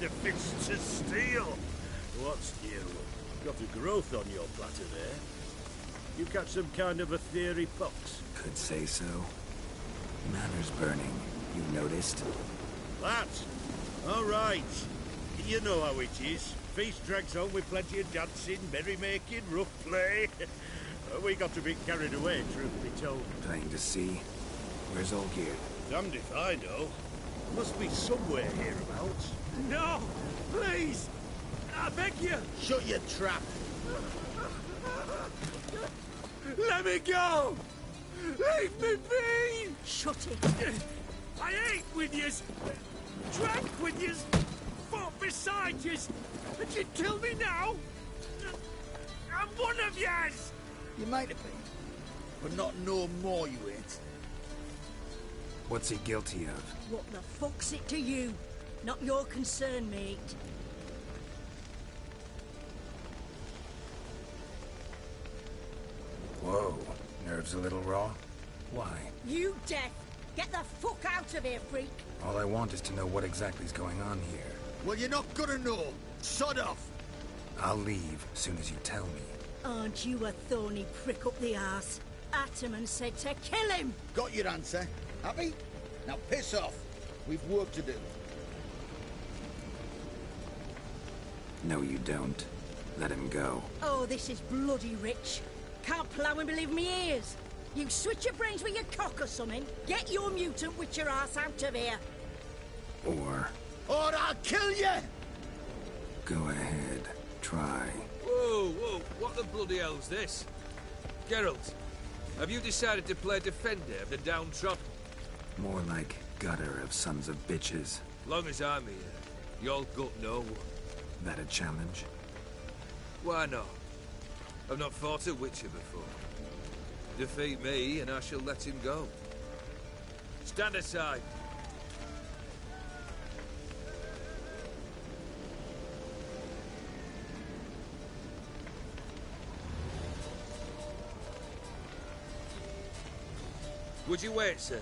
the fists of steel. What's new? Got a growth on your platter there. You catch some kind of a theory, Pox? Could say so. Manor's burning. You noticed? That? All right. You know how it is. Feast drags on with plenty of dancing, merrymaking, rough play. We got a bit carried away, truth be told. Playing to see. Where's Olgierd? Damned if I know. Must be somewhere hereabouts. No! Please! I beg you! Shut your trap! Let me go! Leave me be! Shut it! I ate with yous! Drank with yous! Fought beside yous! And you kill me now? I'm one of yous! You might have been, but not no more you ain't. What's he guilty of? What the fuck's it to you? Not your concern, mate. Whoa. Nerves a little raw? Why? You deaf! Get the fuck out of here, freak! All I want is to know what exactly is going on here. Well, you're not gonna know. Sod off. I'll leave as soon as you tell me. Aren't you a thorny prick up the arse? Ataman said to kill him! Got your answer. Happy? Now piss off. We've work to do. No, you don't. Let him go. Oh, this is bloody rich. Can't plough and believe me ears. You switch your brains with your cock or something. Get your mutant with your ass out of here. Or I'll kill you! go ahead. Try. Whoa, whoa, what the bloody hell's this? Geralt, have you decided to play defender of the downtrodden? More like gutter of sons of bitches. Long as I'm here, you'll got no one. That a challenge? Why not? I've not fought a Witcher before. Defeat me, and I shall let him go. Stand aside. Would you wait, sir,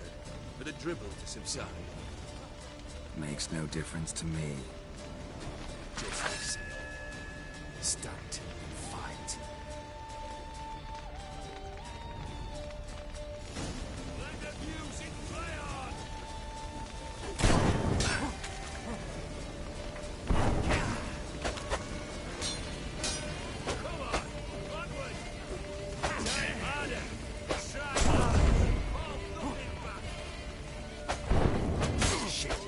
for the dribble to subside? Makes no difference to me. Just as stand and fight. Let the music play on! Come on, onward! Try harder! Try harder! Hold nothing back! Shit!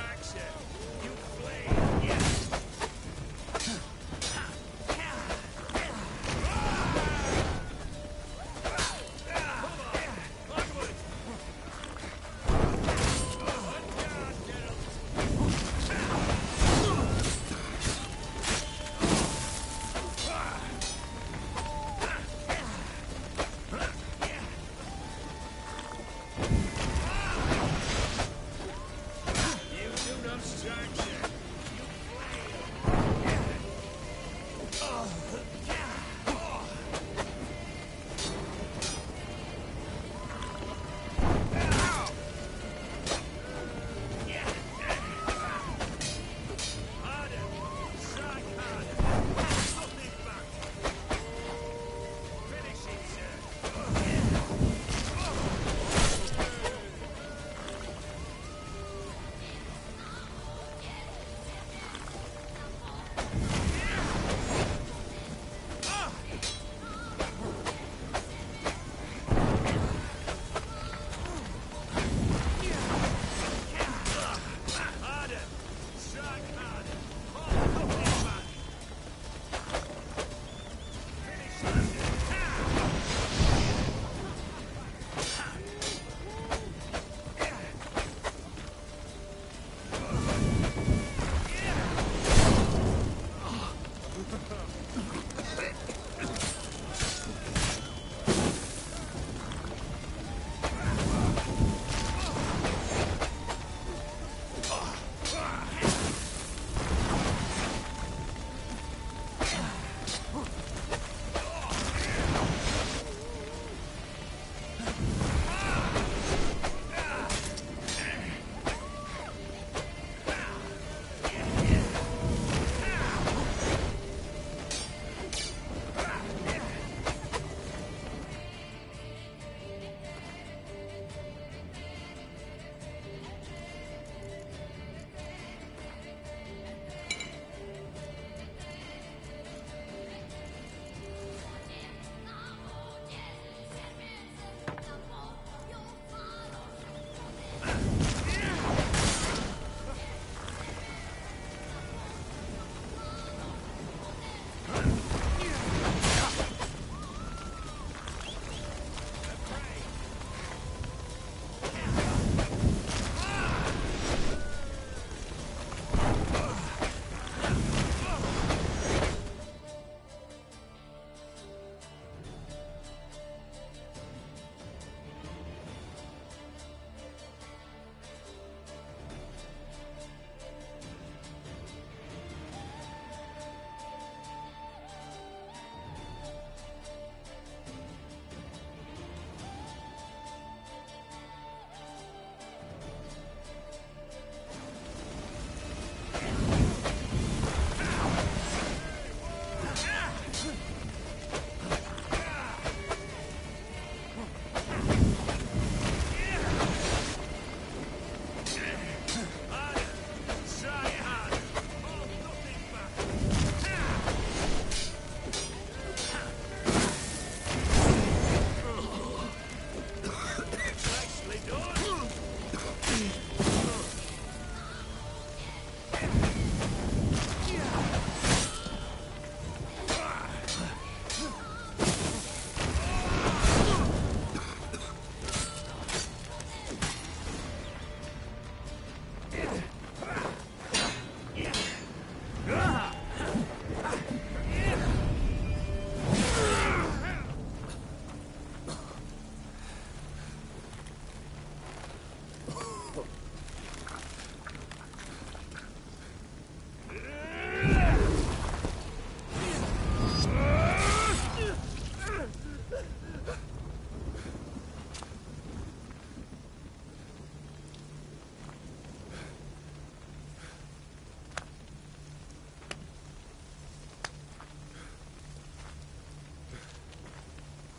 strikes you. You flame. Yeah.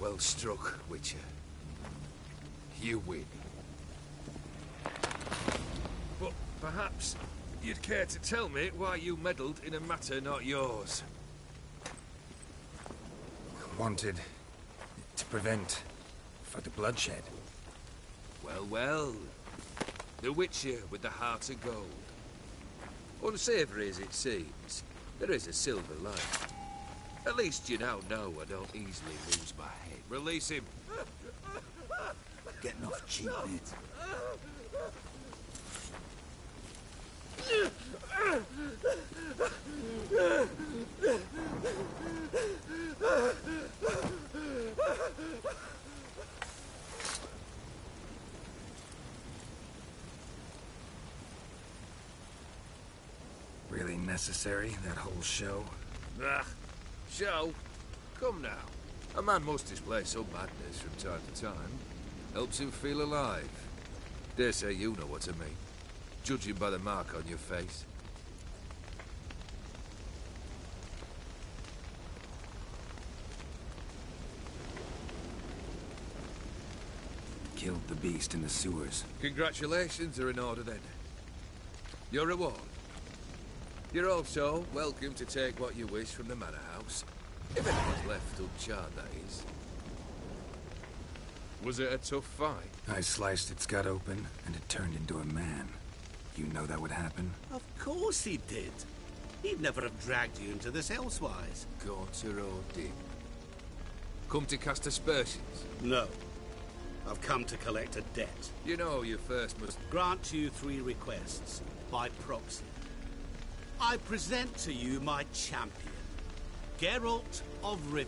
Well struck, Witcher. You win. But perhaps you'd care to tell me why you meddled in a matter not yours. Wanted to prevent further bloodshed. Well, well. The Witcher with the heart of gold. Unsavoury as it seems, there is a silver lining. At least you now know I don't easily lose my head. Release him. Getting off cheap, mate. Really necessary, that whole show? Ah, show? Come now. A man must display some madness from time to time. Helps him feel alive. Dare say you know what I mean. Judging by the mark on your face. Killed the beast in the sewers. Congratulations are in order then. Your reward. You're also welcome to take what you wish from the manor house. If anyone's left uncharred, that is. Was it a tough fight? I sliced its gut open, and it turned into a man. You know that would happen? Of course he did. He'd never have dragged you into this elsewise. Gaunter O'Dimm. Come to cast aspersions. No. I've come to collect a debt. You know you first must... Grant you 3 requests, by proxy. I present to you my champion, Geralt of Rivia.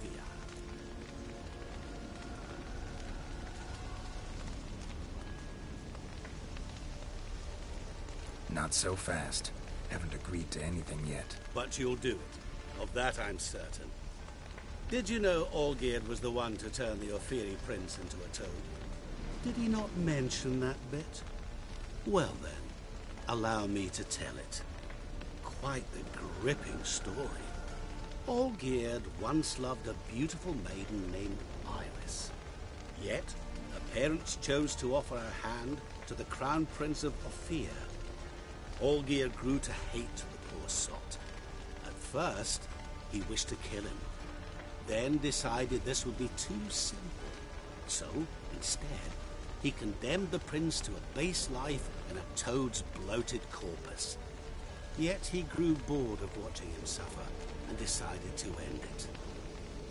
Not so fast. Haven't agreed to anything yet. But you'll do it. Of that I'm certain. Did you know Olgierd was the one to turn the Ophiri prince into a toad? Did he not mention that bit? Well then, allow me to tell it. Quite the gripping story. Olgierd once loved a beautiful maiden named Iris. Yet, her parents chose to offer her hand to the Crown Prince of Ophir. Olgierd grew to hate the poor sot. At first, he wished to kill him. Then decided this would be too simple. So, instead, he condemned the prince to a base life in a toad's bloated corpus. Yet he grew bored of watching him suffer and decided to end it.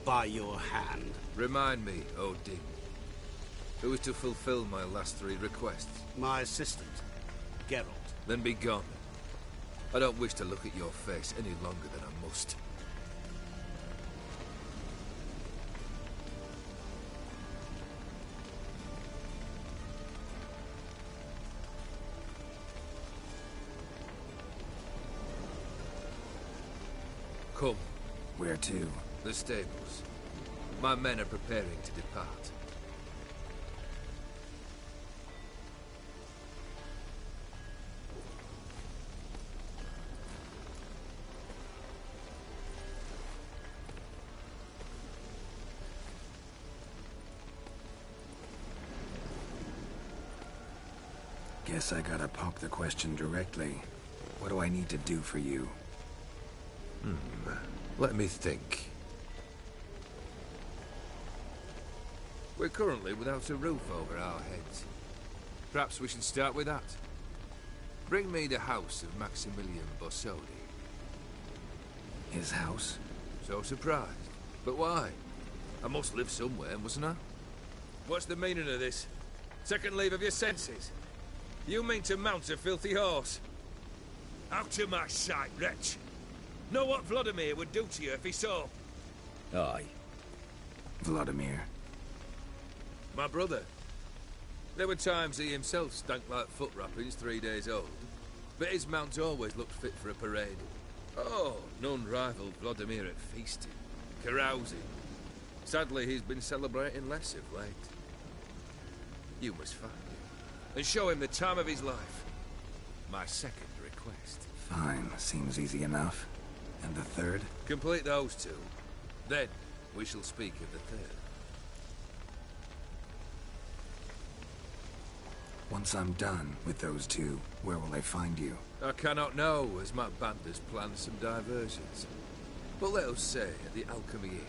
By your hand. Remind me, O'Dimm. Who is to fulfill my last 3 requests? My assistant, Geralt. Then be gone. I don't wish to look at your face any longer than I must. Come. Where to? The stables. My men are preparing to depart. Guess I gotta pop the question directly. What do I need to do for you? Let me think. We're currently without a roof over our heads. Perhaps we should start with that. Bring me the house of Maximilian Bossodi. His house? So surprised. But why? I must live somewhere, mustn't I? What's the meaning of this? Second leave of your senses? You mean to mount a filthy horse? Out of my sight, wretch! Know what Vladimir would do to you if he saw? Aye. Vladimir. My brother. There were times he himself stank like foot wrappings 3 days old, but his mount always looked fit for a parade. Oh, none rivaled Vladimir at feasting, carousing. Sadly, he's been celebrating less of late. You must find him, and show him the time of his life. My second request. Fine, seems easy enough. And the third? Complete those 2. Then, we shall speak of the third. Once I'm done with those 2, where will I find you? I cannot know, as my band has planned some diversions. But let us say at the Alchemy Inn,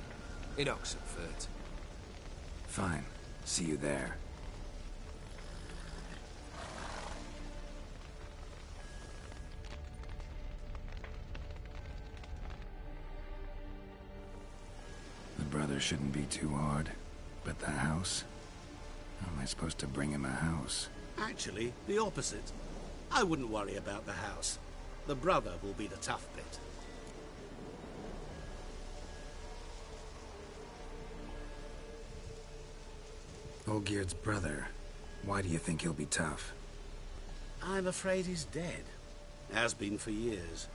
in Oxenfurt. Fine. See you there. brother shouldn't be too hard. But the house? How am I supposed to bring him a house? Actually, the opposite. I wouldn't worry about the house. The brother will be the tough bit. Olgierd's brother. Why do you think he'll be tough? I'm afraid he's dead. Has been for years.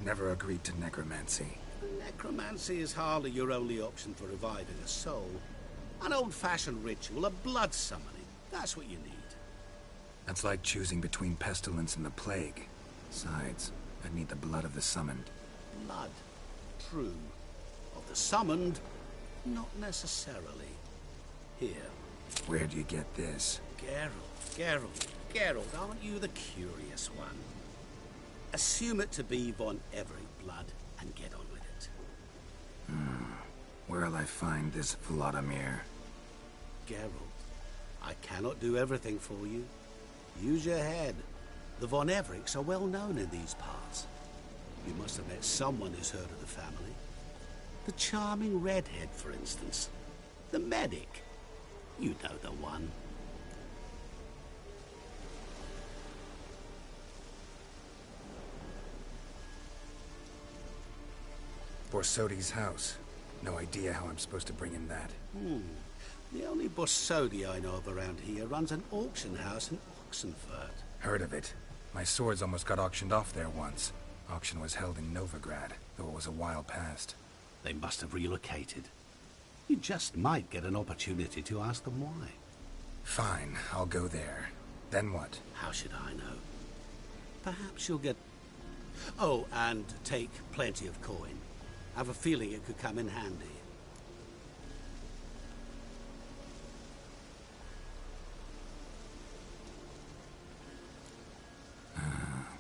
Never agreed to necromancy. Necromancy is hardly your only option for reviving a soul. An old-fashioned ritual, a blood summoning. That's what you need. That's like choosing between pestilence and the plague. Besides, I'd need the blood of the summoned. Blood. True. Of the summoned, not necessarily. Here. Where'd you get this? Geralt, aren't you the curious one? Assume it to be von Everett blood and get on with it. Where'll I find this Vladimir? Geralt, I cannot do everything for you. Use your head. The von Evericks are well known in these parts. You must have met someone who's heard of the family. The charming redhead, for instance. The medic. You know the one. Borsodi's house. No idea how I'm supposed to bring in that. The only Borsodi I know of around here runs an auction house in Oxenfurt. Heard of it. My swords almost got auctioned off there once. Auction was held in Novigrad, though it was a while past. They must have relocated. You just might get an opportunity to ask them why. Fine, I'll go there. Then what? How should I know? Perhaps you'll get... Oh, and take plenty of coin. Have a feeling it could come in handy.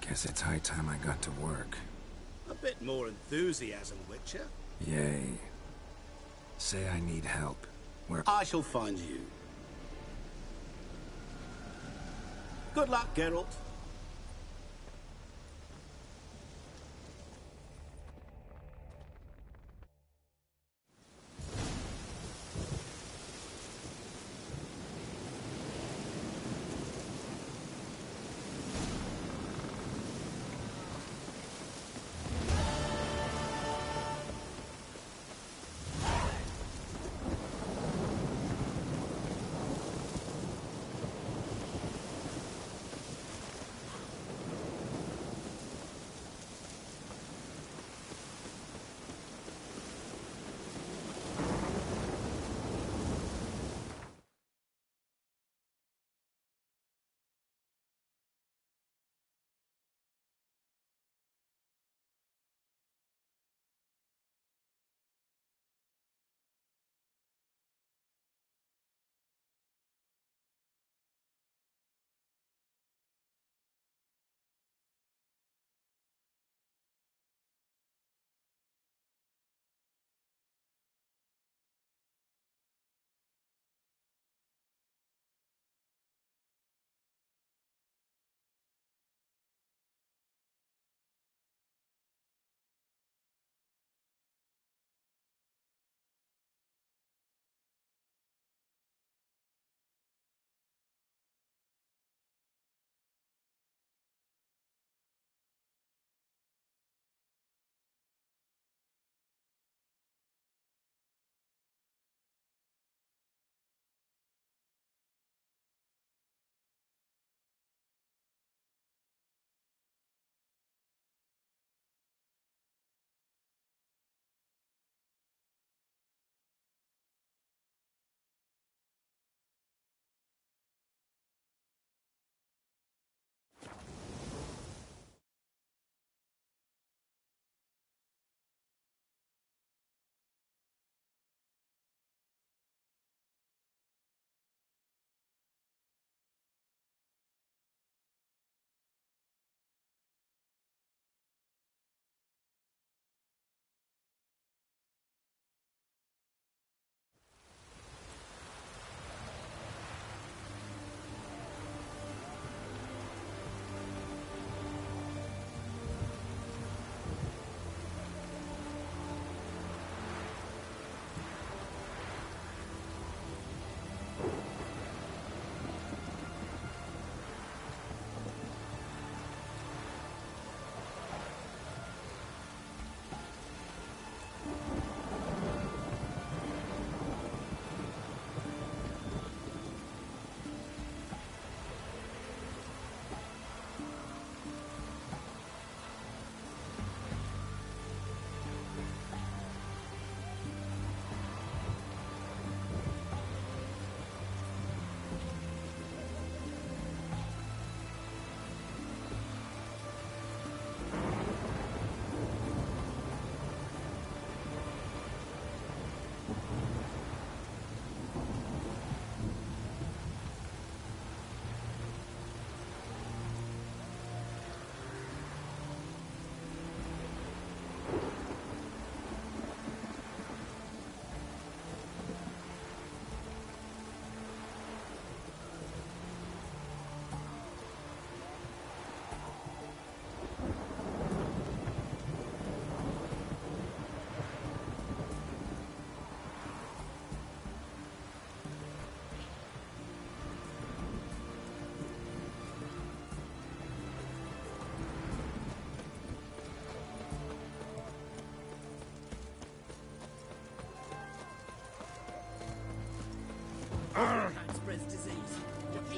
Guess it's high time I got to work. A bit more enthusiasm, Witcher. Yay. Say I need help. Where... I shall find you. Good luck, Geralt.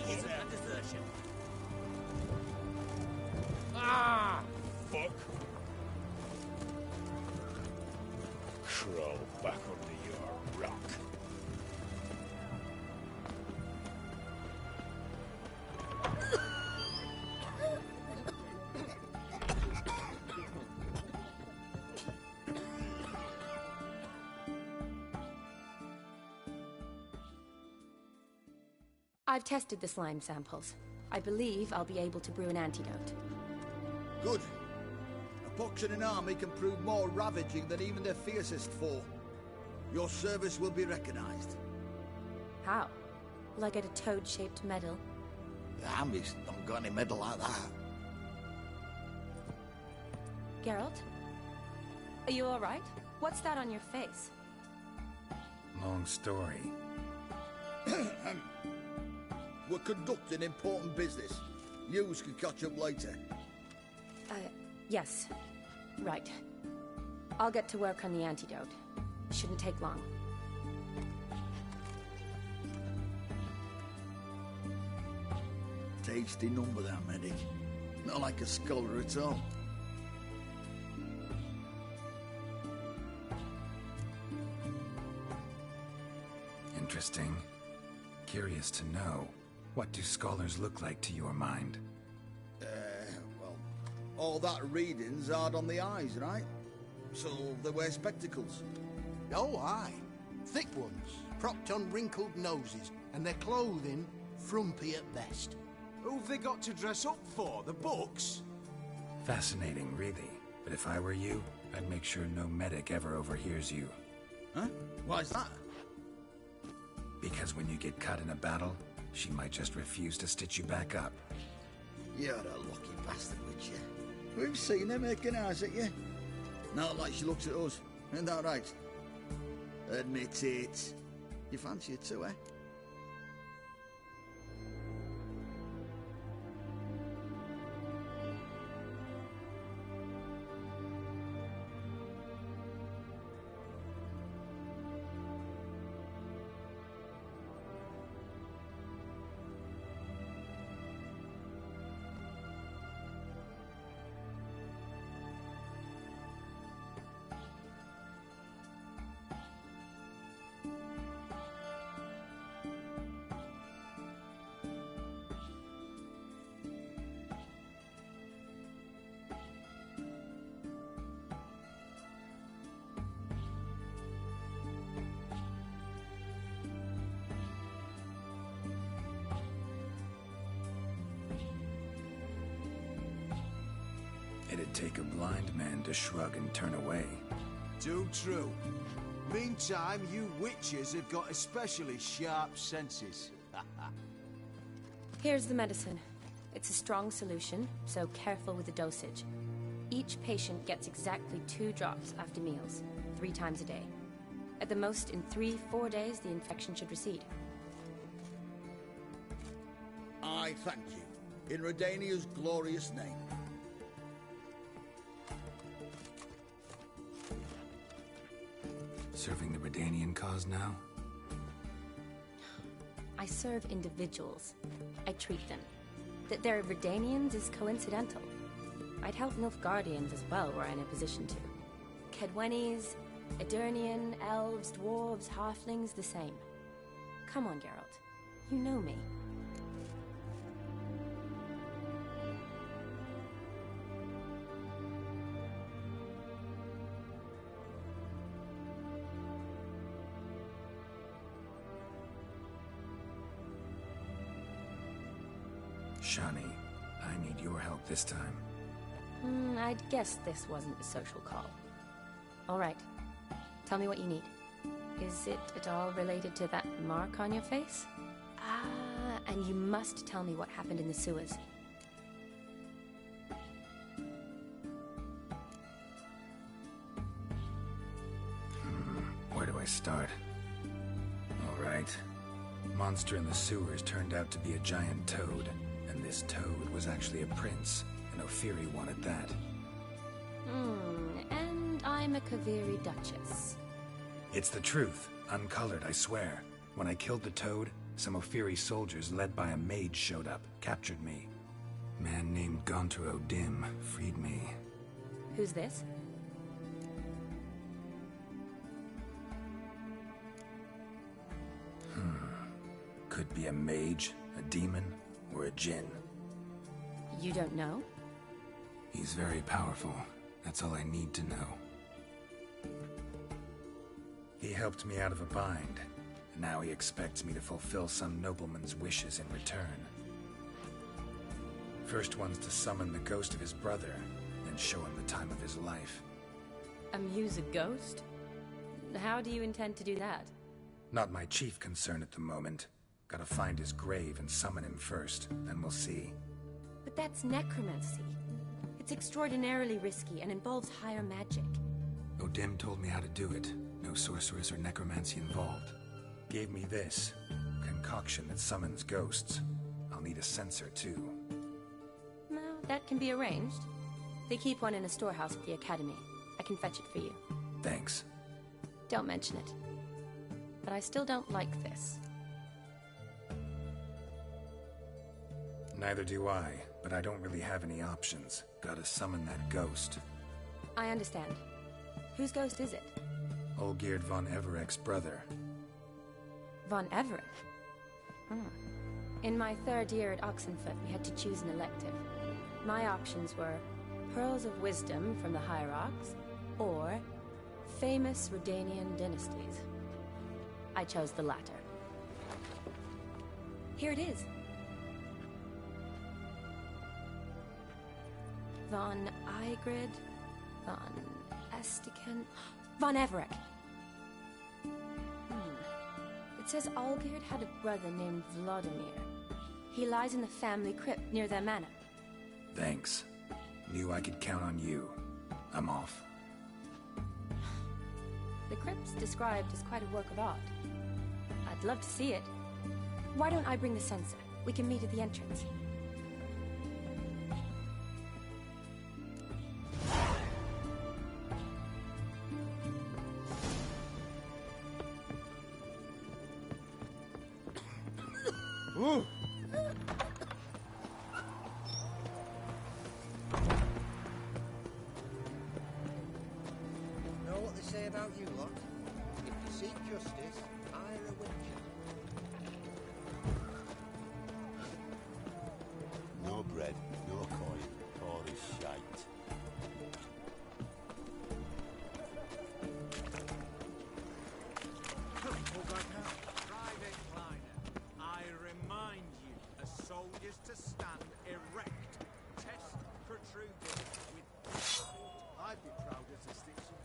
treason and desertion. Ah! Fuck. Crawl back under your rock. I've tested the slime samples. I believe I'll be able to brew an antidote. Good. A pox in an army can prove more ravaging than even their fiercest foe. Your service will be recognized. How? Will I get a toad-shaped medal? The army's not got any medal like that. Geralt? Are you alright? What's that on your face? Long story. We're conducting important business. News can catch up later. Yes. Right. I'll get to work on the antidote. Shouldn't take long. Tasty number, that medic. Not like a scholar at all. Interesting. Curious to know. What do scholars look like to your mind? Well, all that reading's hard on the eyes, right? So they wear spectacles. Oh, aye. Thick ones, propped on wrinkled noses, and their clothing frumpy at best. Who've they got to dress up for? The books? Fascinating, really. But if I were you, I'd make sure no medic ever overhears you. Huh? Why's that? Because when you get cut in a battle, she might just refuse to stitch you back up. You're a lucky bastard, Witcher. We've seen her making eyes at you. Not like she looks at us. Isn't that right? Admit it. You fancy it too, eh? It'd take a blind man to shrug and turn away. Too true. Meantime, you witches have got especially sharp senses. Here's the medicine. It's a strong solution, so careful with the dosage. Each patient gets exactly 2 drops after meals, 3 times a day. At the most, in 3-4 days, the infection should recede. I thank you. In Redania's glorious name. Serving the Redanian cause now? I serve individuals. I treat them. That they're Redanians is coincidental. I'd help Nilfgaardians as well were I in a position to. Kedwenis, Edirnian, elves, dwarves, halflings, the same. Come on, Geralt. You know me. Shani, I need your help this time. I'd guess this wasn't a social call. All right. Tell me what you need. Is it at all related to that mark on your face? Ah, and you must tell me what happened in the sewers. Where do I start? All right. Monster in the sewers turned out to be a giant toad, and this toad was actually a prince, and Ophiri wanted that. And I'm a Kaviri Duchess. It's the truth, uncolored, I swear. When I killed the toad, Some Ophiri soldiers led by a mage showed up, captured me. Man named Gaunter O'Dim freed me. Who's this? Could be a mage, a demon, or a djinn. You don't know? He's very powerful. That's all I need to know. He helped me out of a bind, and now he expects me to fulfill some nobleman's wishes in return. First one's to summon the ghost of his brother, then show him the time of his life. Amuse a ghost? How do you intend to do that? Not my chief concern at the moment. Gotta find his grave and summon him first, then we'll see. But that's necromancy. It's extraordinarily risky and involves higher magic. O'Dim told me how to do it. No sorceress or necromancy involved. Gave me this concoction that summons ghosts. I'll need a censer too. Well, that can be arranged. They keep one in a storehouse at the academy. I can fetch it for you. Thanks. Don't mention it. But I still don't like this. Neither do I, but I don't really have any options. Gotta summon that ghost. I understand. Whose ghost is it? Olgierd von Everek's brother. Von Everek? In my third year at Oxenfoot, we had to choose an elective. My options were Pearls of Wisdom from the Hierarchs, or famous Redanian dynasties. I chose the latter. Here it is. Von Igrid, Von Estiken, Von Everek. It says Olgierd had a brother named Vladimir. He lies in the family crypt near their manor. Thanks. Knew I could count on you. I'm off. The crypt's described as quite a work of art. I'd love to see it. Why don't I bring the censer? We can meet at the entrance. Ooh. Know what they say about you lot? If you seek justice, hire a witcher. No bread, no coin, all is shite. Pull back now. Private Kleiner, I remind you, as soldiers to stand erect, chest protruding with... I'd be proud as a Stiction.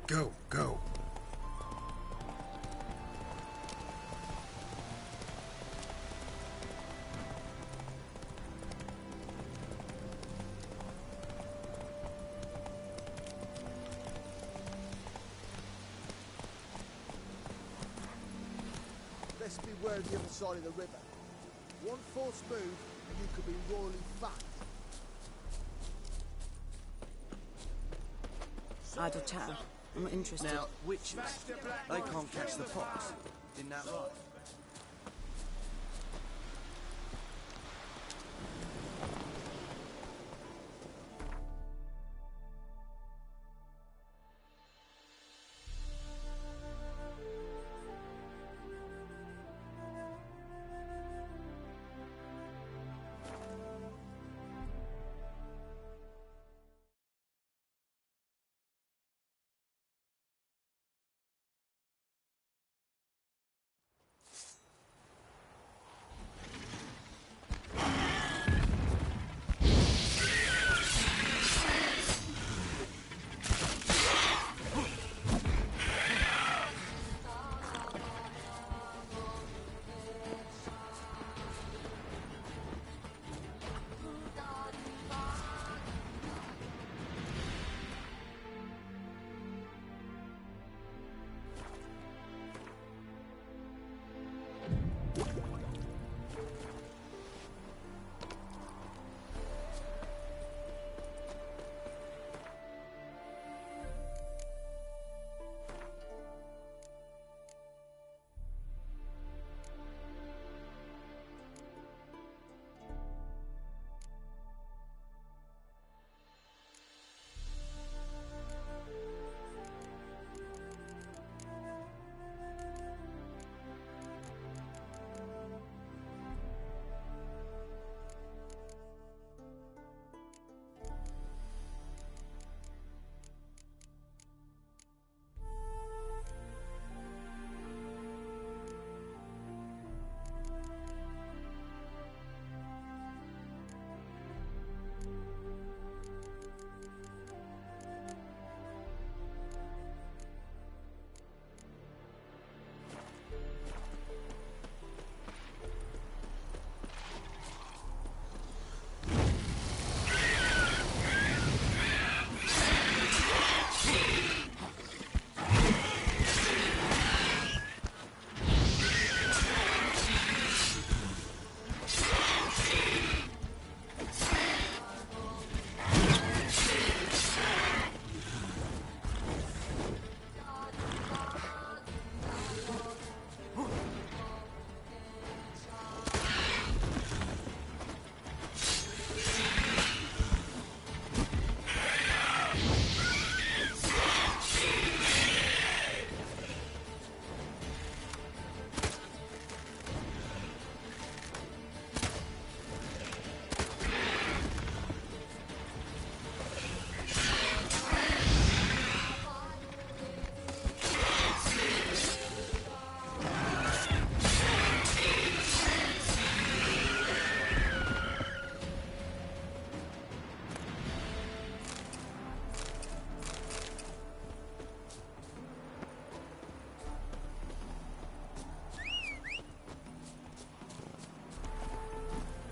Go, go. Best beware of the other side of the river. One false move and you could be royally fucked. Idle chatter. I'm not interested. Now, witches, they can't catch the fox. Isn't that right?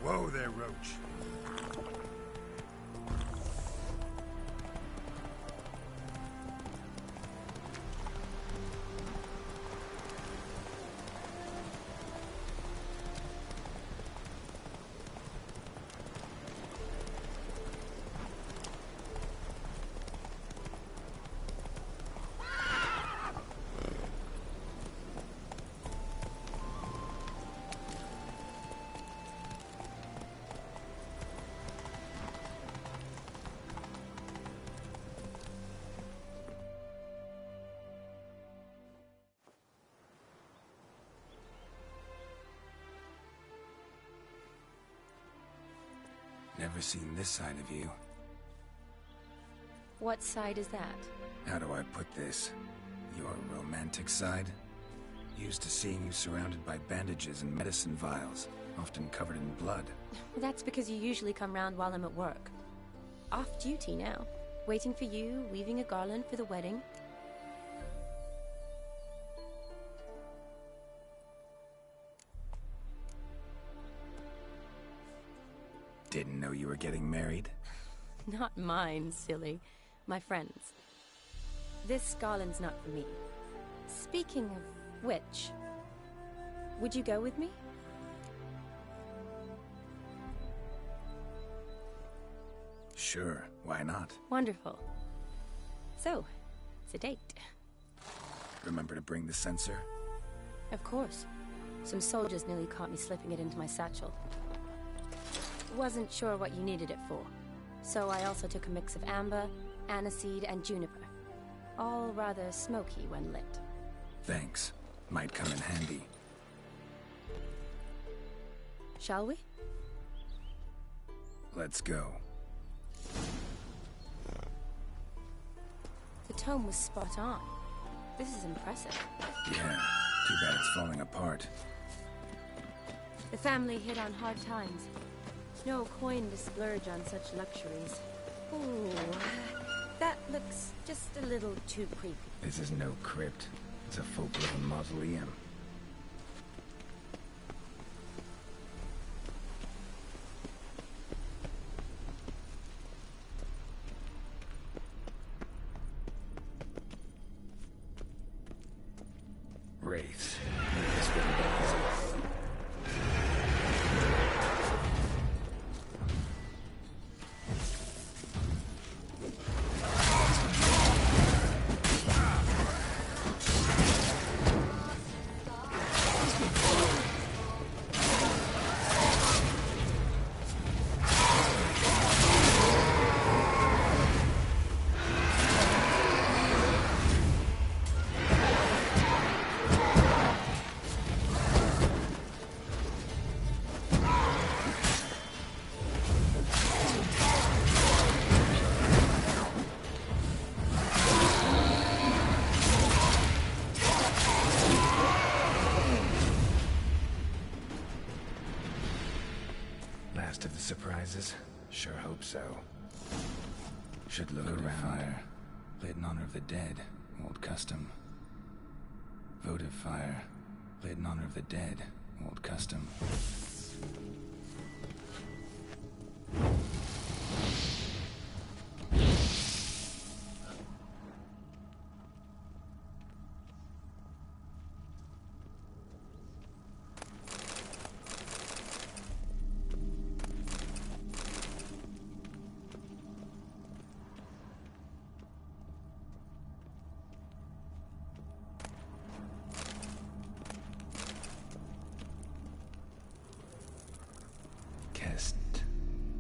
Whoa there, Roach. Never seen this side of you. What side is that? How do I put this? Your romantic side? Used to seeing you surrounded by bandages and medicine vials, often covered in blood. That's because you usually come round while I'm at work. Off duty now. Waiting for you, weaving a garland for the wedding. Didn't know you were getting married? Not mine, silly. My friend's. This garland's not for me. Speaking of which, would you go with me? Sure, why not? Wonderful. So, it's a date. Remember to bring the sensor? Of course. Some soldiers nearly caught me slipping it into my satchel. Wasn't sure what you needed it for, so I also took a mix of amber, aniseed, and juniper. All rather smoky when lit. Thanks. Might come in handy. Shall we? Let's go. The tome was spot on. This is impressive. Yeah, too bad it's falling apart. The family hit on hard times. No coin to splurge on such luxuries. Ooh, that looks just a little too creepy. This is no crypt. It's a full-blown mausoleum. Wraiths. This wouldn't be easy. Last of the surprises? Sure hope so. Should look around. Fire. Lit in honor of the dead. Old custom. Votive fire. Lit in honor of the dead. Old custom.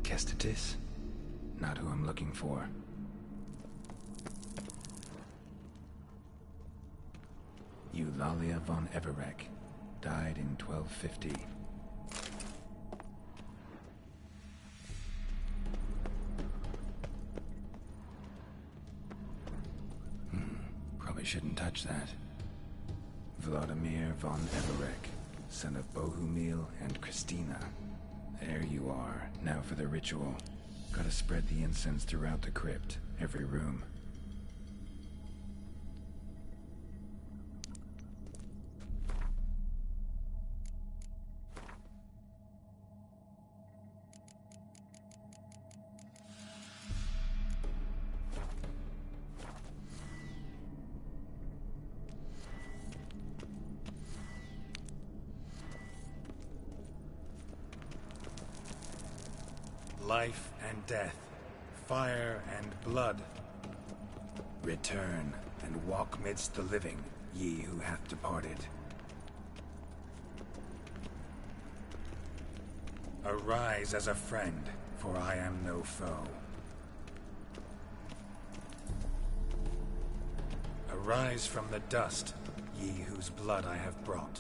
Kestitis? Not who I'm looking for. Eulalia von Everec. Died in 1250. Probably shouldn't touch that. Vladimir von Everec, son of Bohumil and Christina. There you are. Now for the ritual. Gotta spread the incense throughout the crypt, every room. Life and death, fire and blood. Return and walk midst the living, ye who hath departed. Arise as a friend, for I am no foe. Arise from the dust, ye whose blood I have brought.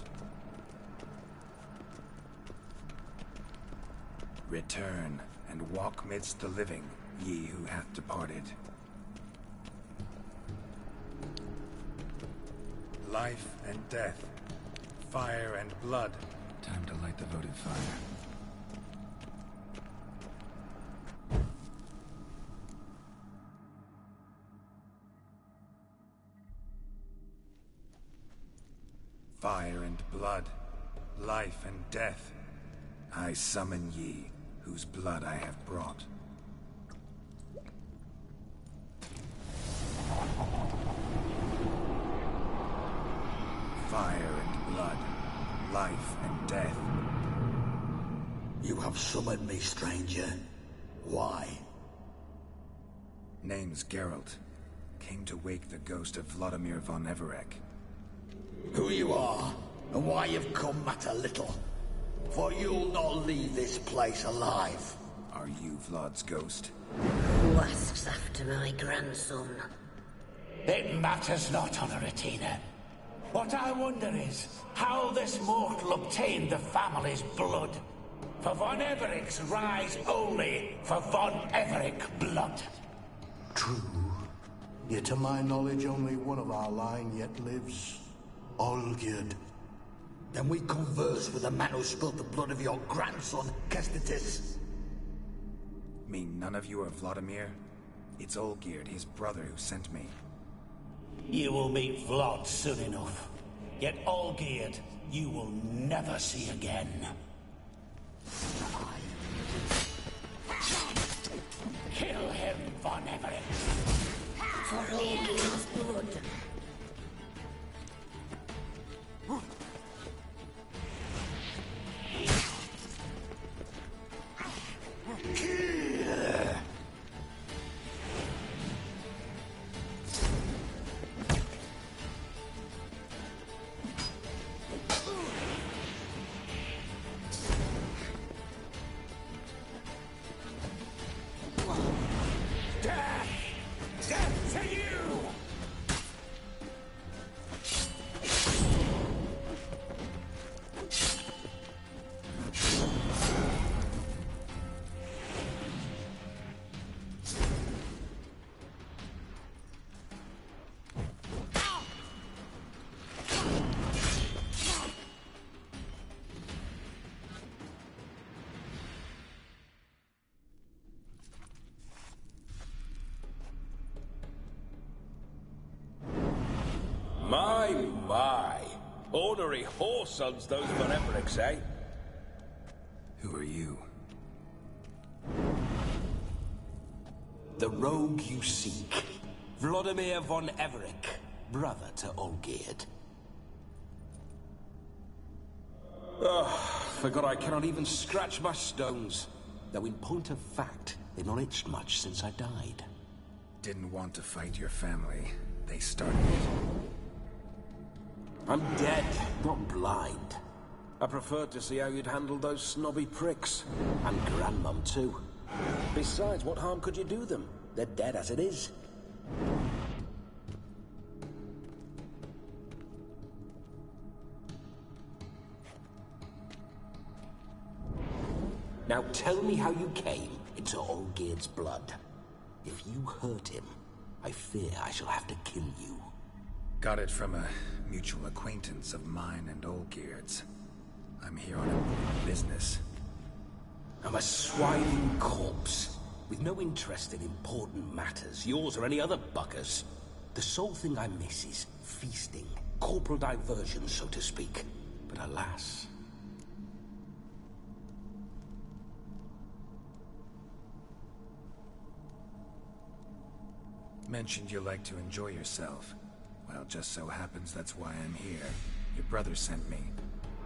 Return and walk midst the living, ye who hath departed. Life and death, fire and blood. Time to light the votive fire. Fire and blood, life and death. I summon ye, whose blood I have brought. Fire and blood, life and death. You have summoned me, stranger. Why? Name's Geralt. Came to wake the ghost of Vladimir von Everec. Who you are, And why you've come matter little. For you'll not leave this place alive. Are you Vlad's ghost? Who asks after my grandson? It matters not, Honoratina. What I wonder is how this mortal obtained the family's blood. For Von Everic's rise only for Von Everic blood. True. Yet to my knowledge, only one of our line yet lives. Olgierd. Then we converse with the man who spilled the blood of your grandson, Kestitis. Mean none of you are Vladimir? It's Olgierd, his brother, who sent me. You will meet Vlad soon enough. Yet Olgierd, you will never see again. Kill him, Von Everett. For Olgierd's blood. My. Ornery whoresons those Von Evericks, eh? Who are you? The rogue you seek. Vladimir Von Everic, brother to Olgierd. Forgot I cannot even scratch my stones. Though in point of fact, they've not itched much since I died. Didn't want to fight your family. They started it. I'm dead, not blind. I preferred to see how you'd handle those snobby pricks. And Grandmum, too. Besides, what harm could you do them? They're dead as it is. Now tell me how you came into Olgierd's blood. If you hurt him, I fear I shall have to kill you. Got it from a mutual acquaintance of mine and Olgierd's. I'm here on important business. I'm a swiving corpse, with no interest in important matters, yours or any other buggers. The sole thing I miss is feasting, corporal diversion, so to speak. But alas... Mentioned you like to enjoy yourself. Well, just so happens that's why I'm here. Your brother sent me.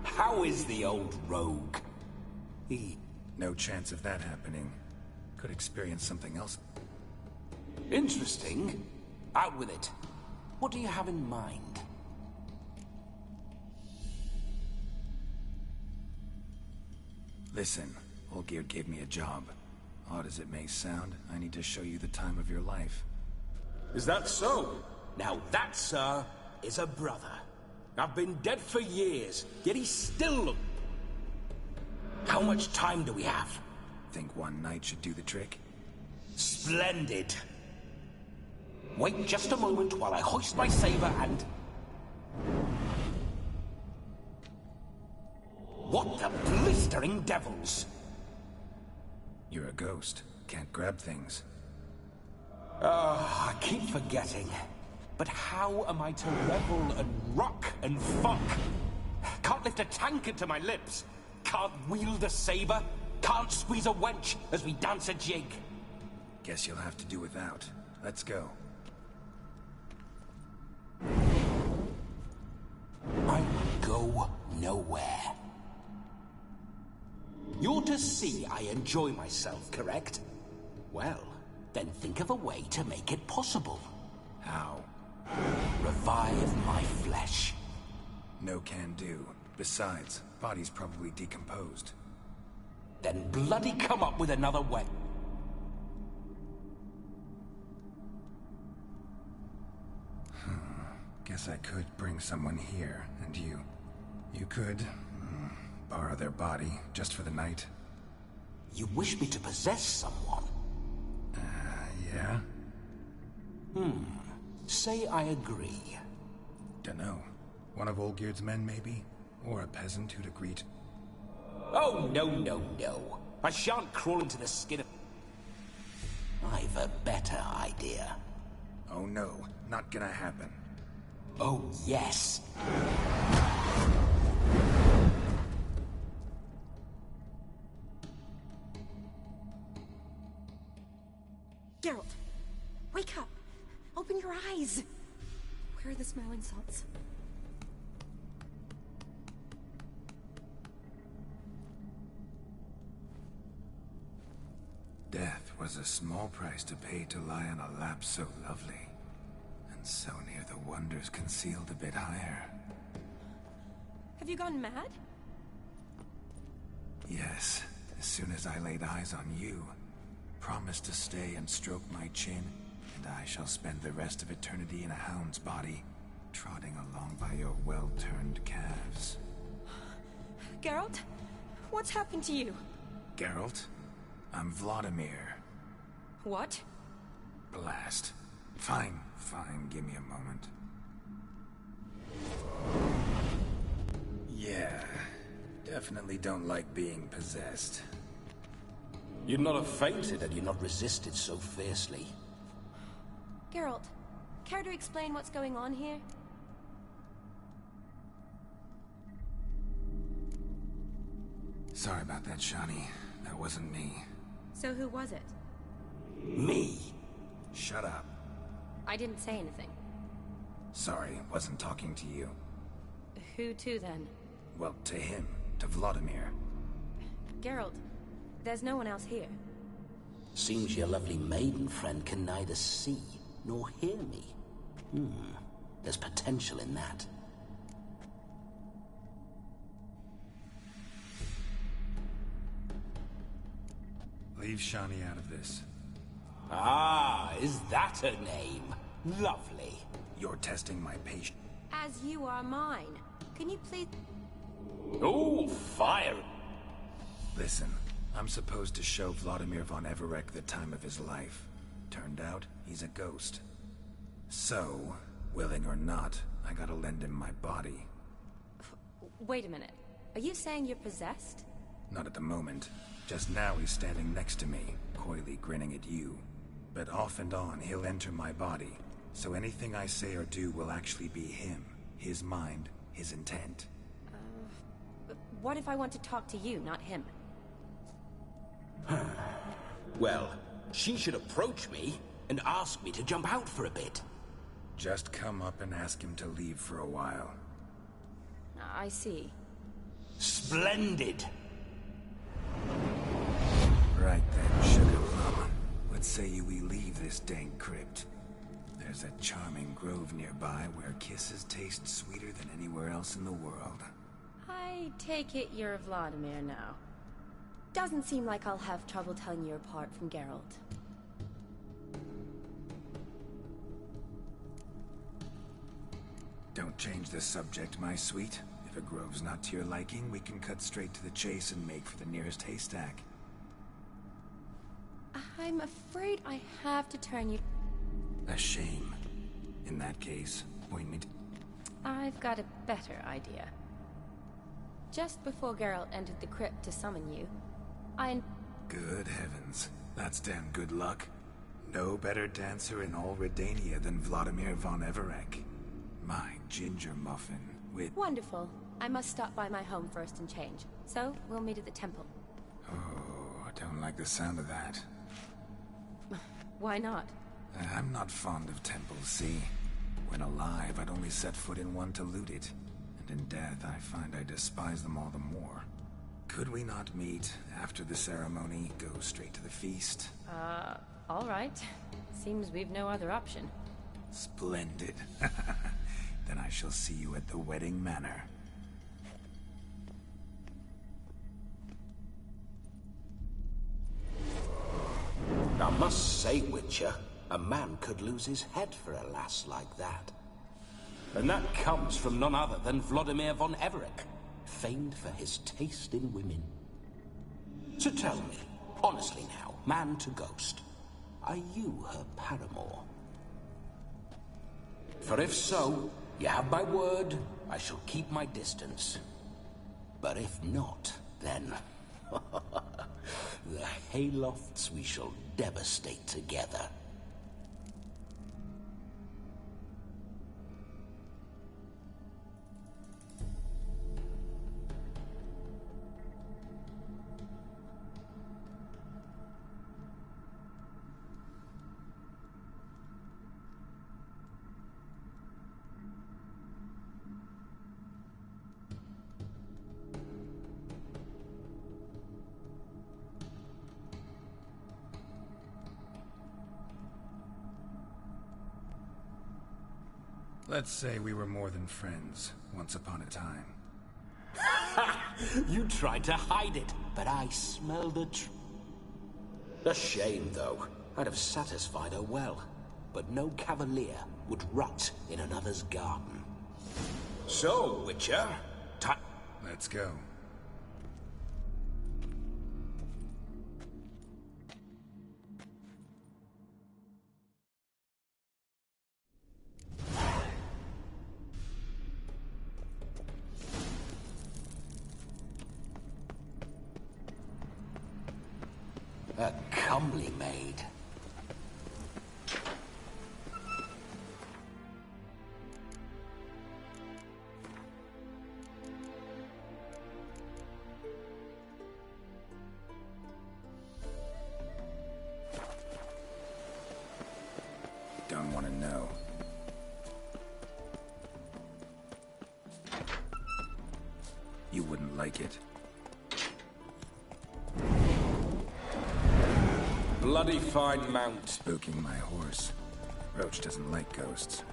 How is the old rogue? No chance of that happening. Could experience something else. Interesting. Out with it. What do you have in mind? Listen, Olgierd gave me a job. Odd as it may sound, I need to show you the time of your life. Is that so? Now that, sir, is a brother. I've been dead for years, yet he's still... How much time do we have? Think one night should do the trick? Splendid. Wait just a moment while I hoist my saber and... What the blistering devils? You're a ghost. Can't grab things. I keep forgetting. But how am I to revel and rock and funk? Can't lift a tankard to my lips. Can't wield a saber. Can't squeeze a wench as we dance a jig. Guess you'll have to do without. Let's go. I will go nowhere. You're to see I enjoy myself, correct? Well, then think of a way to make it possible. How? Revive my flesh. No can do. Besides, body's probably decomposed. Then bloody come up with another way. Guess I could bring someone here, and you could borrow their body just for the night. You wish me to possess someone? Yeah? Say I agree. Dunno. One of Olgierd's men, maybe? Or a peasant who'd agree to... Oh, no. I shan't crawl into the skin of... I've a better idea. Oh no, not gonna happen. Oh, yes. Geralt, wake up. Open your eyes. Where are the smelling salts? Death was a small price to pay to lie on a lap so lovely, and so near the wonders concealed a bit higher. Have you gone mad? Yes, as soon as I laid eyes on you, promised to stay and stroke my chin, and I shall spend the rest of eternity in a hound's body, trotting along by your well-turned calves. Geralt? What's happened to you? Geralt? I'm Vladimir. What? Blast. Fine, give me a moment. Yeah, definitely don't like being possessed. You'd not have fainted had you not resisted so fiercely. Geralt, care to explain what's going on here? Sorry about that, Shani. That wasn't me. So who was it? Me. Shut up. I didn't say anything. Sorry, wasn't talking to you. Who to, then? Well, to him. To Vladimir. Geralt, there's no one else here. Seems your lovely maiden friend can neither see nor hear me. There's potential in that. Leave Shani out of this. Ah, is that her name? Lovely. You're testing my patience. As you are mine. Can you please... Oh, fire! Listen, I'm supposed to show Vladimir von Everec the time of his life. Turned out, he's a ghost. So, willing or not, I gotta lend him my body. Wait a minute. Are you saying you're possessed? Not at the moment. Just now he's standing next to me, coyly grinning at you. But off and on, he'll enter my body. So anything I say or do will actually be him. His mind, his intent. What if I want to talk to you, not him? Well, she should approach me and ask me to jump out for a bit. Just come up and ask him to leave for a while. I see. Splendid! Right then, sugar plum. What say you we leave this dank crypt? There's a charming grove nearby where kisses taste sweeter than anywhere else in the world. I take it you're Vladimir now. Doesn't seem like I'll have trouble telling you apart from Geralt. Don't change the subject, my sweet. If a grove's not to your liking, we can cut straight to the chase and make for the nearest haystack. I'm afraid I have to turn you... A shame. In that case, point me to... I've got a better idea. Just before Geralt entered the crypt to summon you, Good heavens. That's damn good luck. No better dancer in all Redania than Vladimir von Everec. My ginger muffin with... Wonderful. I must stop by my home first and change. So, we'll meet at the temple. Oh, I don't like the sound of that. Why not? I'm not fond of temples, see? When alive, I'd only set foot in one to loot it. And in death, I find I despise them all the more. Could we not meet after the ceremony, go straight to the feast? All right. Seems we've no other option. Splendid. Then I shall see you at the wedding manor. I must say, Witcher, a man could lose his head for a lass like that. And that comes from none other than Vladimir von Everec, famed for his taste in women. So tell me, honestly now, man to ghost, are you her paramour? For if so, you have my word, I shall keep my distance. But if not, then... the Haylofts we shall devastate together. Let's say we were more than friends, once upon a time. You tried to hide it, but I smell the truth. A shame, though. I'd have satisfied her well. But no cavalier would rot in another's garden. So, Witcher, let's go. A comely maid. Don't want to know. You wouldn't like it. Bloody fine mount. Spooking my horse. Roach doesn't like ghosts.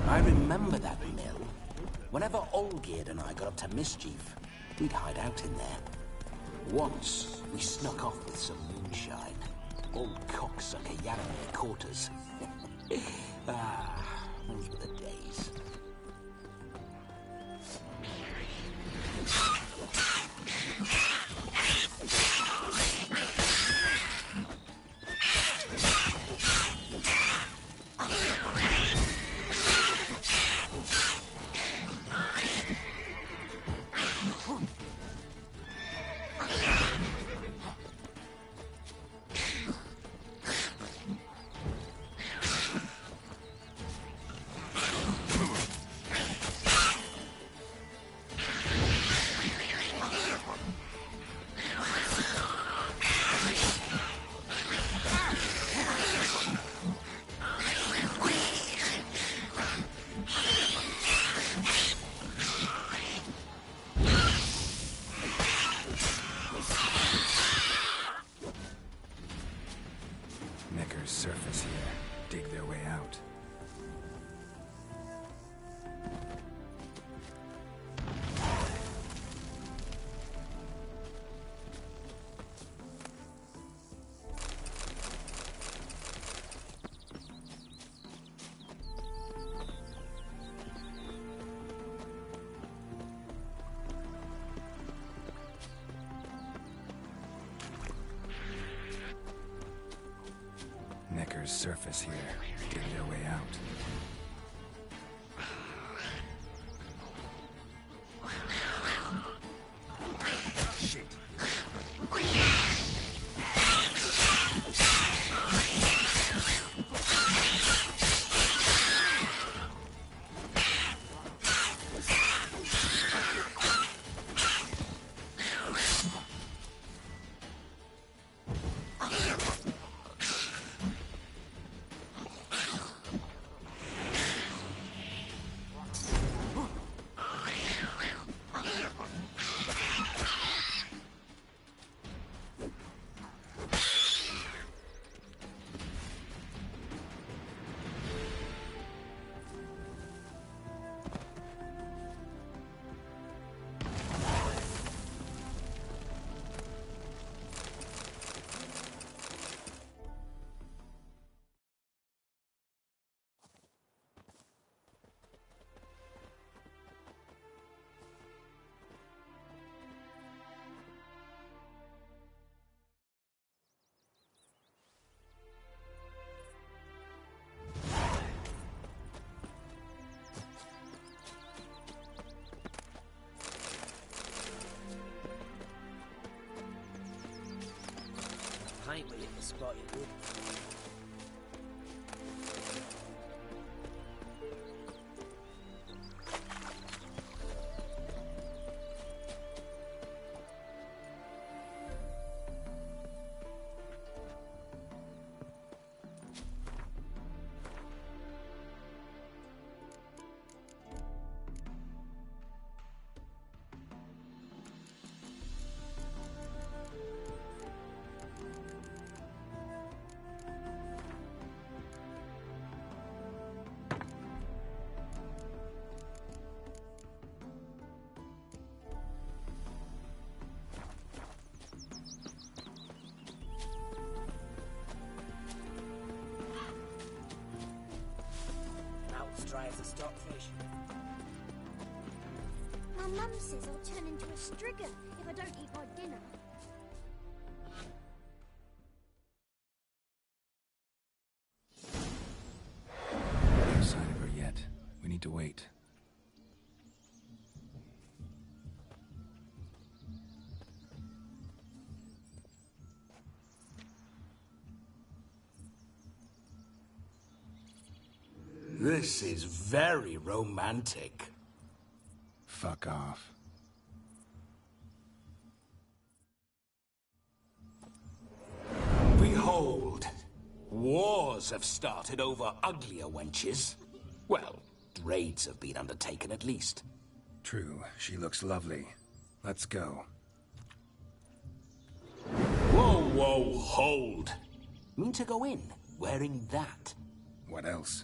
I remember that mill. Whenever Olgierd and I got up to mischief, we'd hide out in there. Once, we snuck off with some moonshine. Old cocksucker Yaramir caught us. Those were the days. Necker's surface here. Dig their way out. Necker's surface here. Dig their way out. Shit. spot you good. Dry as a stockfish. My mum says I'll turn into a striga if I don't eat my dinner. No sign of her yet. We need to wait. This is very romantic. Fuck off. Behold, wars have started over uglier wenches. Well, raids have been undertaken at least. True, she looks lovely. Let's go. Whoa, hold. Mean to go in, wearing that? What else?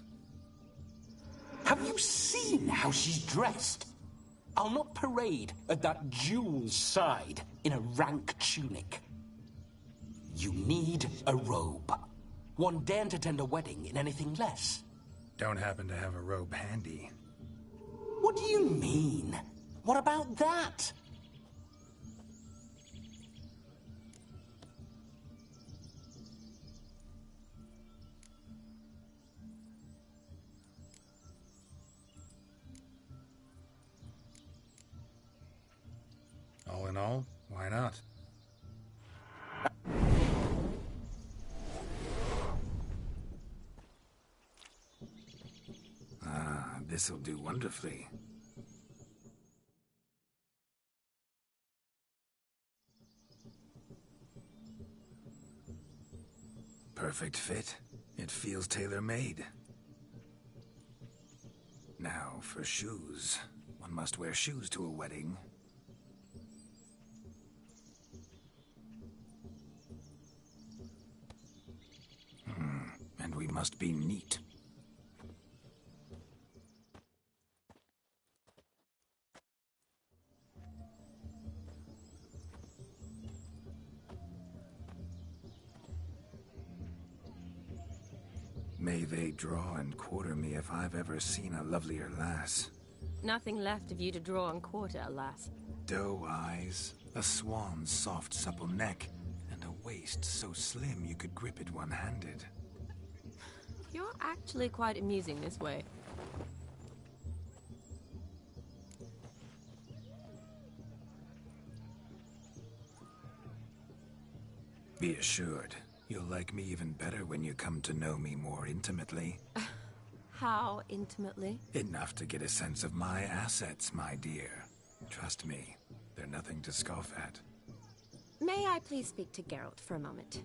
Have you seen how she's dressed? I'll not parade at that jewel's side in a rank tunic. You need a robe. One daren't attend a wedding in anything less. Don't happen to have a robe handy. What do you mean? What about that? All in all, why not? Ah, this'll do wonderfully. Perfect fit. It feels tailor-made. Now, for shoes. One must wear shoes to a wedding. And we must be neat. May they draw and quarter me if I've ever seen a lovelier lass. Nothing left of you to draw and quarter, alas. Doe eyes, a swan's soft supple neck, and a waist so slim you could grip it one-handed. You're actually quite amusing this way. Be assured, you'll like me even better when you come to know me more intimately. How intimately? Enough to get a sense of my assets, my dear. Trust me, they're nothing to scoff at. May I please speak to Geralt for a moment?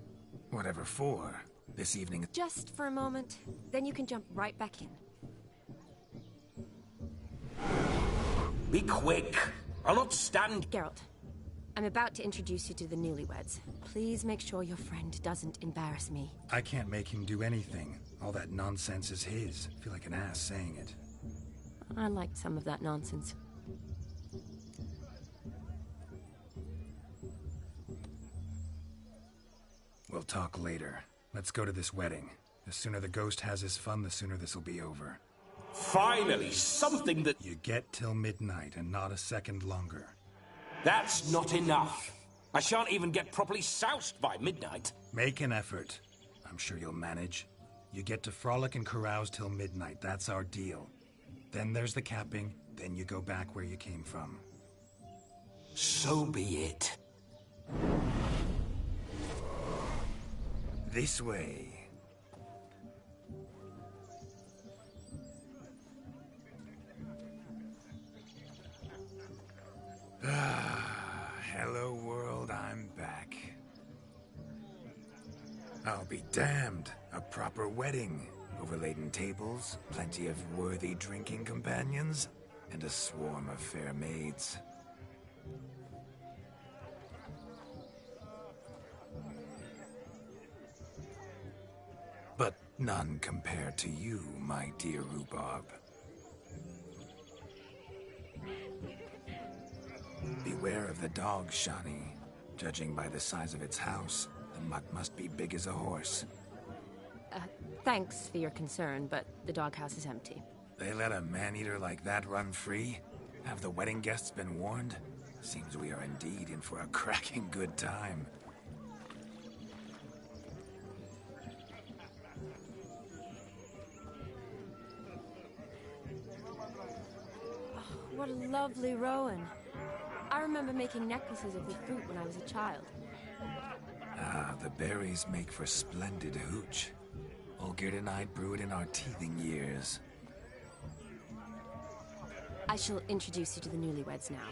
Whatever for. This evening... Just for a moment, then you can jump right back in. Be quick! I'll not stand... Geralt, I'm about to introduce you to the newlyweds. Please make sure your friend doesn't embarrass me. I can't make him do anything. All that nonsense is his. I feel like an ass saying it. I liked some of that nonsense. We'll talk later. Let's go to this wedding. The sooner the ghost has his fun, the sooner this'll be over. Finally, something that... You get till midnight and not a second longer. That's not enough. I shan't even get properly soused by midnight. Make an effort. I'm sure you'll manage. You get to frolic and carouse till midnight. That's our deal. Then there's the capping. Then you go back where you came from. So be it. This way. Hello, world, I'm back. I'll be damned. A proper wedding. Overladen tables, plenty of worthy drinking companions, and a swarm of fair maids. But none compared to you, my dear Rhubarb. Beware of the dog, Shani. Judging by the size of its house, the mutt must be big as a horse. Thanks for your concern, but the doghouse is empty. They let a man-eater like that run free? Have the wedding guests been warned? Seems we are indeed in for a cracking good time. Oh, what a lovely rowan. I remember making necklaces of the fruit when I was a child. Ah, the berries make for splendid hooch. Olgierd and I brew it in our teething years. I shall introduce you to the newlyweds now.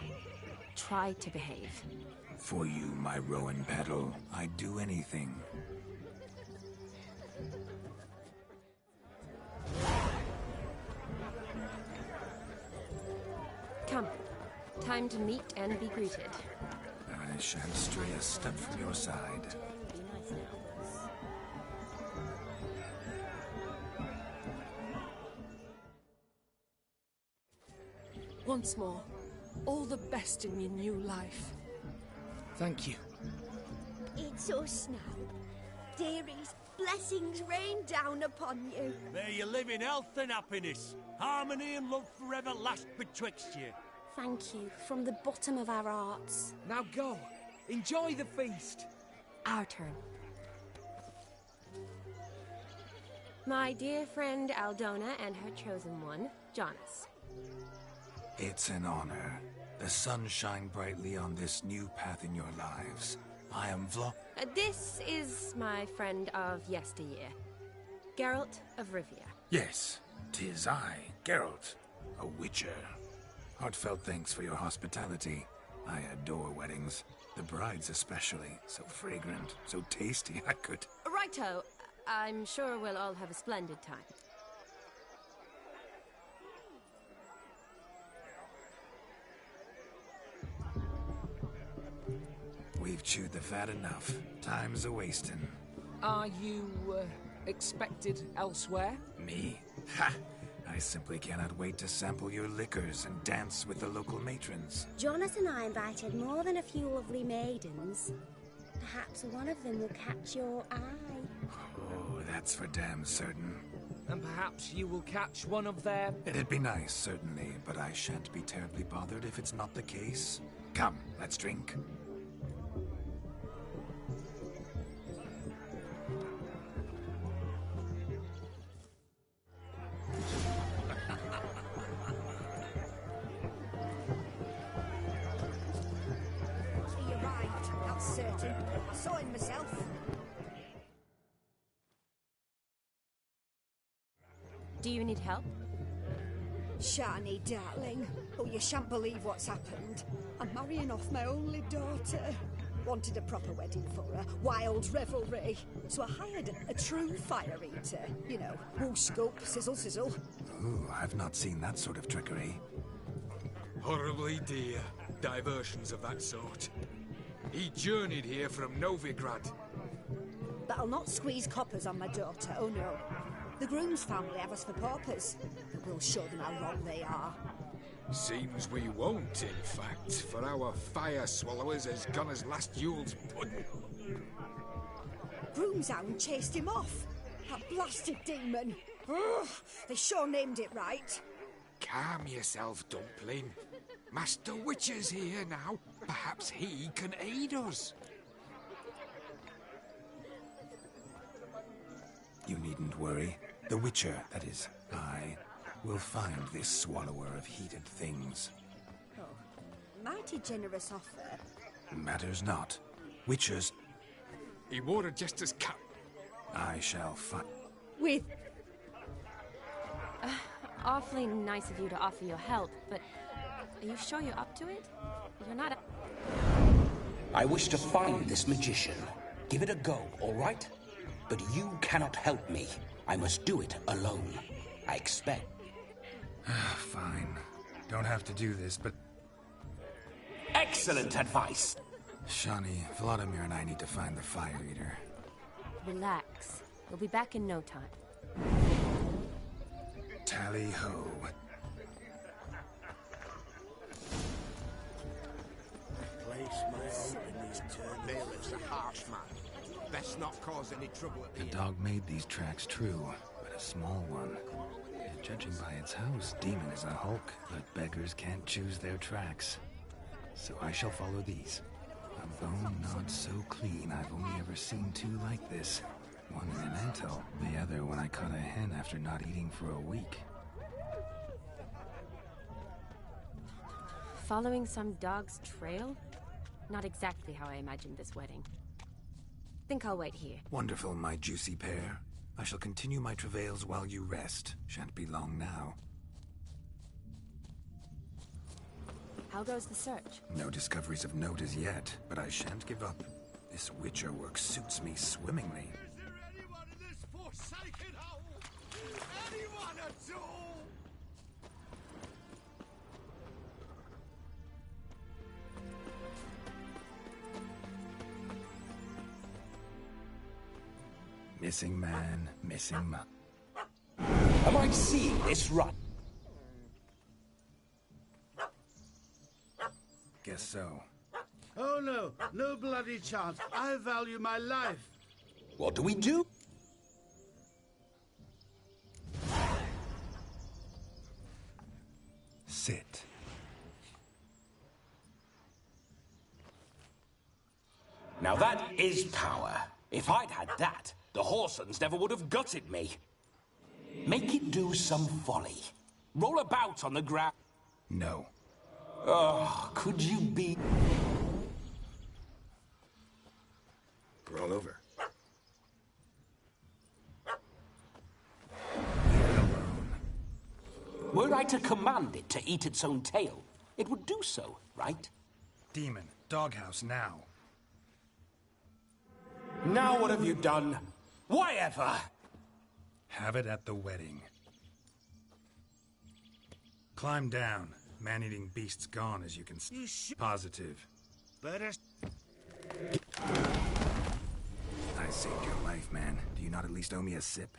Try to behave. For you, my rowan petal, I'd do anything. Come. Time to meet and be greeted. I shan't stray a step from your side. Once more, all the best in your new life. Thank you. It's us now. Dearies, blessings rain down upon you. May you live in health and happiness. Harmony and love forever last betwixt you. Thank you, from the bottom of our hearts. Now go. Enjoy the feast. Our turn. My dear friend Aldona and her chosen one, Jonas. It's an honor. The sun shine brightly on this new path in your lives. I am This is my friend of yesteryear, Geralt of Rivia. Yes, 'tis I, Geralt, a witcher. Heartfelt thanks for your hospitality. I adore weddings. The brides especially. So fragrant, so tasty, I could... Righto. I'm sure we'll all have a splendid time. We've chewed the fat enough. Time's a-wasting. Are you, expected elsewhere? Me? Ha! I simply cannot wait to sample your liquors and dance with the local matrons. Jonas and I invited more than a few lovely maidens. Perhaps one of them will catch your eye. Oh, that's for damn certain. And perhaps you will catch one of their... It'd be nice, certainly, but I shan't be terribly bothered if it's not the case. Come, let's drink. He arrived, that's certain. I saw him myself. Do you need help? Shani, darling. Oh, you shan't believe what's happened. I'm marrying off my only daughter. Wanted a proper wedding for her, wild revelry. So I hired a true fire eater. You know, whoo scoop, sizzle sizzle. Ooh, I've not seen that sort of trickery. Horribly dear diversions of that sort. He journeyed here from Novigrad. But I'll not squeeze coppers on my daughter, oh no. The groom's family have us for paupers, but we'll show them how wrong they are. Seems we won't, in fact, for our fire swallowers as gone as last Yule's pudding. Groomshound chased him off. That blasted demon. Ugh, they sure named it right. Calm yourself, Dumpling. Master Witcher's here now. Perhaps he can aid us. You needn't worry. The Witcher, that is, I, will find this swallower of heated things. Oh, mighty generous offer. Matters not. Witchers... He wore a jester's cap. I shall fight. With... Awfully nice of you to offer your help, but are you sure you're up to it? You're not... I wish to find this magician. Give it a go, all right? But you cannot help me. I must do it alone. I expect... Fine. Don't have to do this, but... Excellent advice! Shani, Vladimir and I need to find the Fire Eater. Relax. We'll be back in no time. Tally-ho. Place my hope in these turns. Bailiff's a harsh man. Best not cause any trouble at The the dog made these tracks true, but a small one. And judging by its house, Demon is a hulk, but beggars can't choose their tracks. So I shall follow these. A bone not so clean, I've only ever seen two like this. One in an atoll, the other when I caught a hen after not eating for a week. Following some dog's trail? Not exactly how I imagined this wedding. Think I'll wait here. Wonderful, my juicy pair. I shall continue my travails while you rest. Shan't be long now. How goes the search? No discoveries of note as yet, but I shan't give up. This Witcher work suits me swimmingly. Is there anyone in this forsaken hole? Anyone at all? Missing man, missing man. Am I seeing this right? Guess so. Oh no, no bloody chance. I value my life. What do we do? Sit. Now that is power. If I'd had that, the Horsons never would have gutted me. Make it do some folly. Roll about on the ground. No. Oh, could you be... Roll over. Were I to command it to eat its own tail, it would do so, right? Demon, doghouse now. Now what have you done? Why ever? Have it at the wedding. Climb down. Man-eating beast's gone, as you can see. Positive. Better... I saved your life, man. Do you not at least owe me a sip?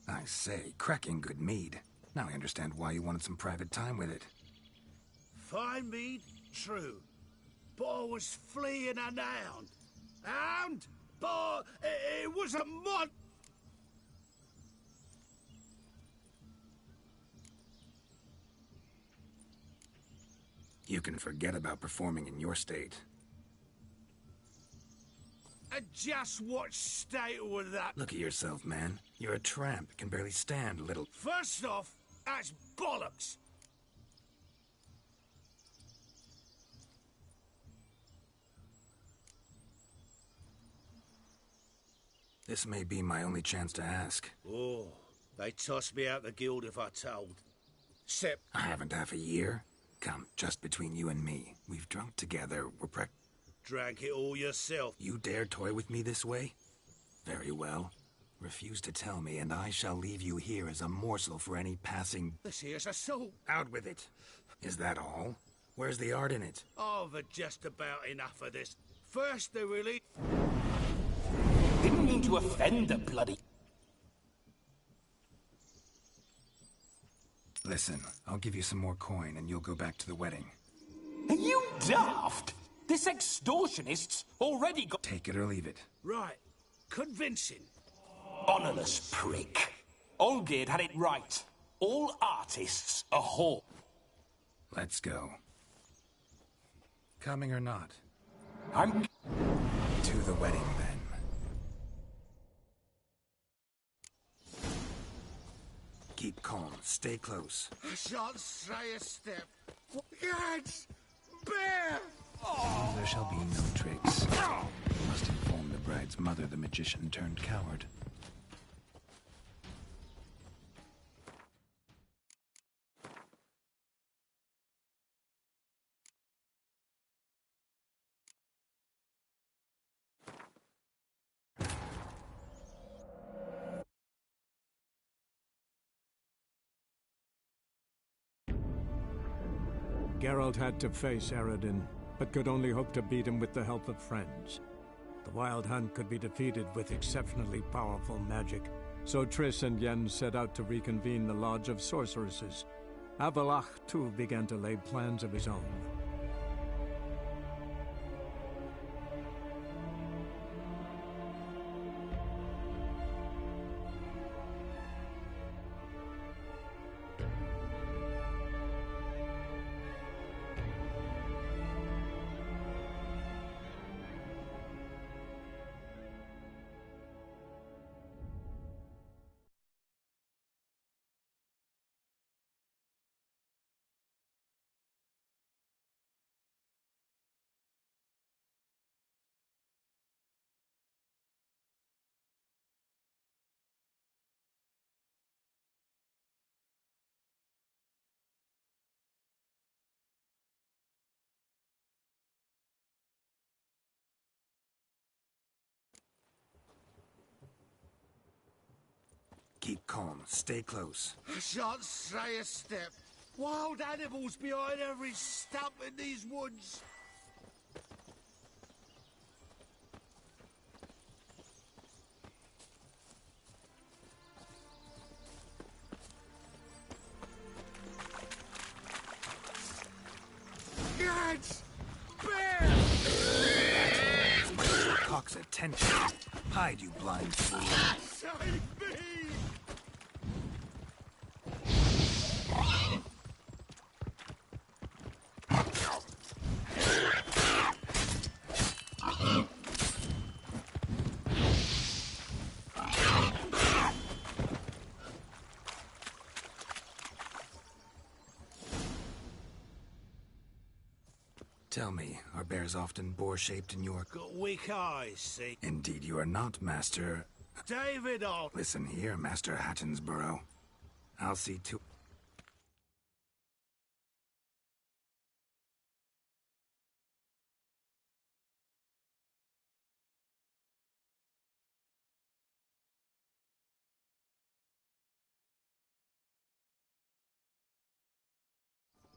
I say, cracking good mead. Now I understand why you wanted some private time with it. Fine mead? True. But I was fleeing an hound. Hound? But it was a mod... You can forget about performing in your state. Just what state was that? Look at yourself, man. You're a tramp, can barely stand, little... First off, that's bollocks. This may be my only chance to ask. Oh, they'd toss me out the guild if I told. Sip. I haven't half a year. Come, just between you and me. We've drunk together, we're Drank it all yourself. You dare toy with me this way? Very well. Refuse to tell me, and I shall leave you here as a morsel for any passing... This here's a soul. Out with it. Is that all? Where's the art in it? I've had just about enough of this. First they really... Didn't mean to offend the bloody... Listen, I'll give you some more coin and you'll go back to the wedding. Are you daft? This extortionist's already got... Take it or leave it. Right. Convincing. Honourless prick. Olgierd had it right. All artists are whore. Let's go. Coming or not? I'm... To the wedding, then. Keep calm. Stay close. I shan't stray a step. Guards! Bear! There shall be no tricks. You must inform the bride's mother the magician turned coward. Geralt had to face Eredin, but could only hope to beat him with the help of friends. The Wild Hunt could be defeated with exceptionally powerful magic, so Triss and Yen set out to reconvene the Lodge of Sorceresses. Avallac'h, too, began to lay plans of his own. Keep calm. Stay close. I shan't stray a step. Wild animals behind every stump in these woods. Guards! Bear! Cock's attention. Hide, you blind fool. Save me! Tell me, are bears often boar-shaped in your... Got weak eyes, see? Indeed you are not, Master... David Alt. Listen here, Master Hattonsborough. I'll see to...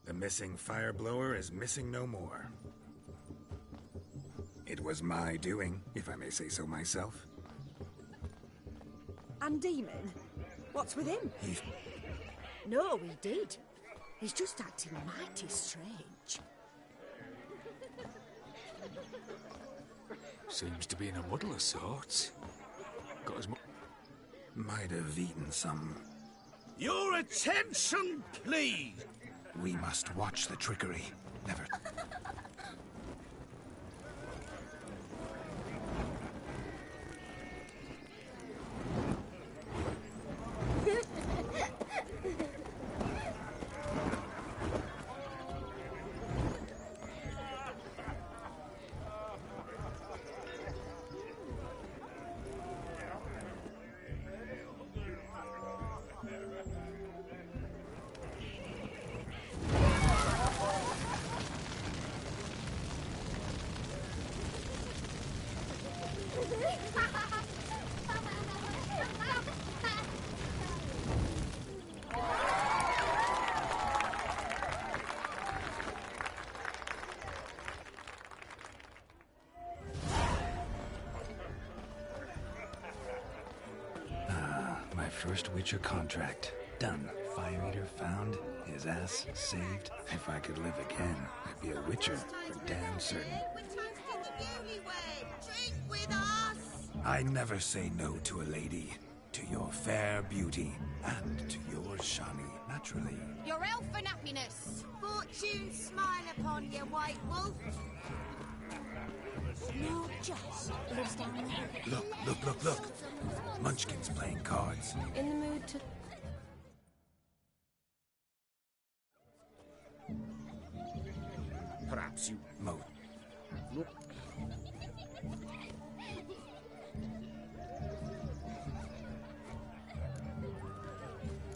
The missing fire blower is missing no more. It was my doing, if I may say so myself. And Demon? What's with him? He... No, he did. He's just acting mighty strange. Seems to be in a muddle of sorts. Got as much... Might have eaten some... Your attention, please! We must watch the trickery. Never... First Witcher contract. Done. Fire Eater found. His ass saved. If I could live again, I'd be a Witcher, for damn certain. I never say no to a lady. To your fair beauty, and to yours, Shani, naturally. Your elfin happiness. Fortune smile upon you, White Wolf. No, Joss lives down there. Look. Munchkin's playing cards. In the mood to... course you... Mo. Look.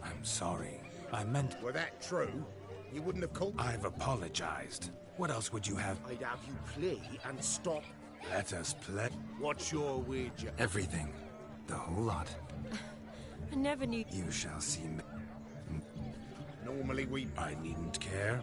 I'm sorry. I meant... Were that true? You wouldn't have called... I've apologized. What else would you have? I'd have you play and stop. Let us play. What's your wager? Everything. The whole lot. I never knew... You shall see me. Normally we... I needn't care.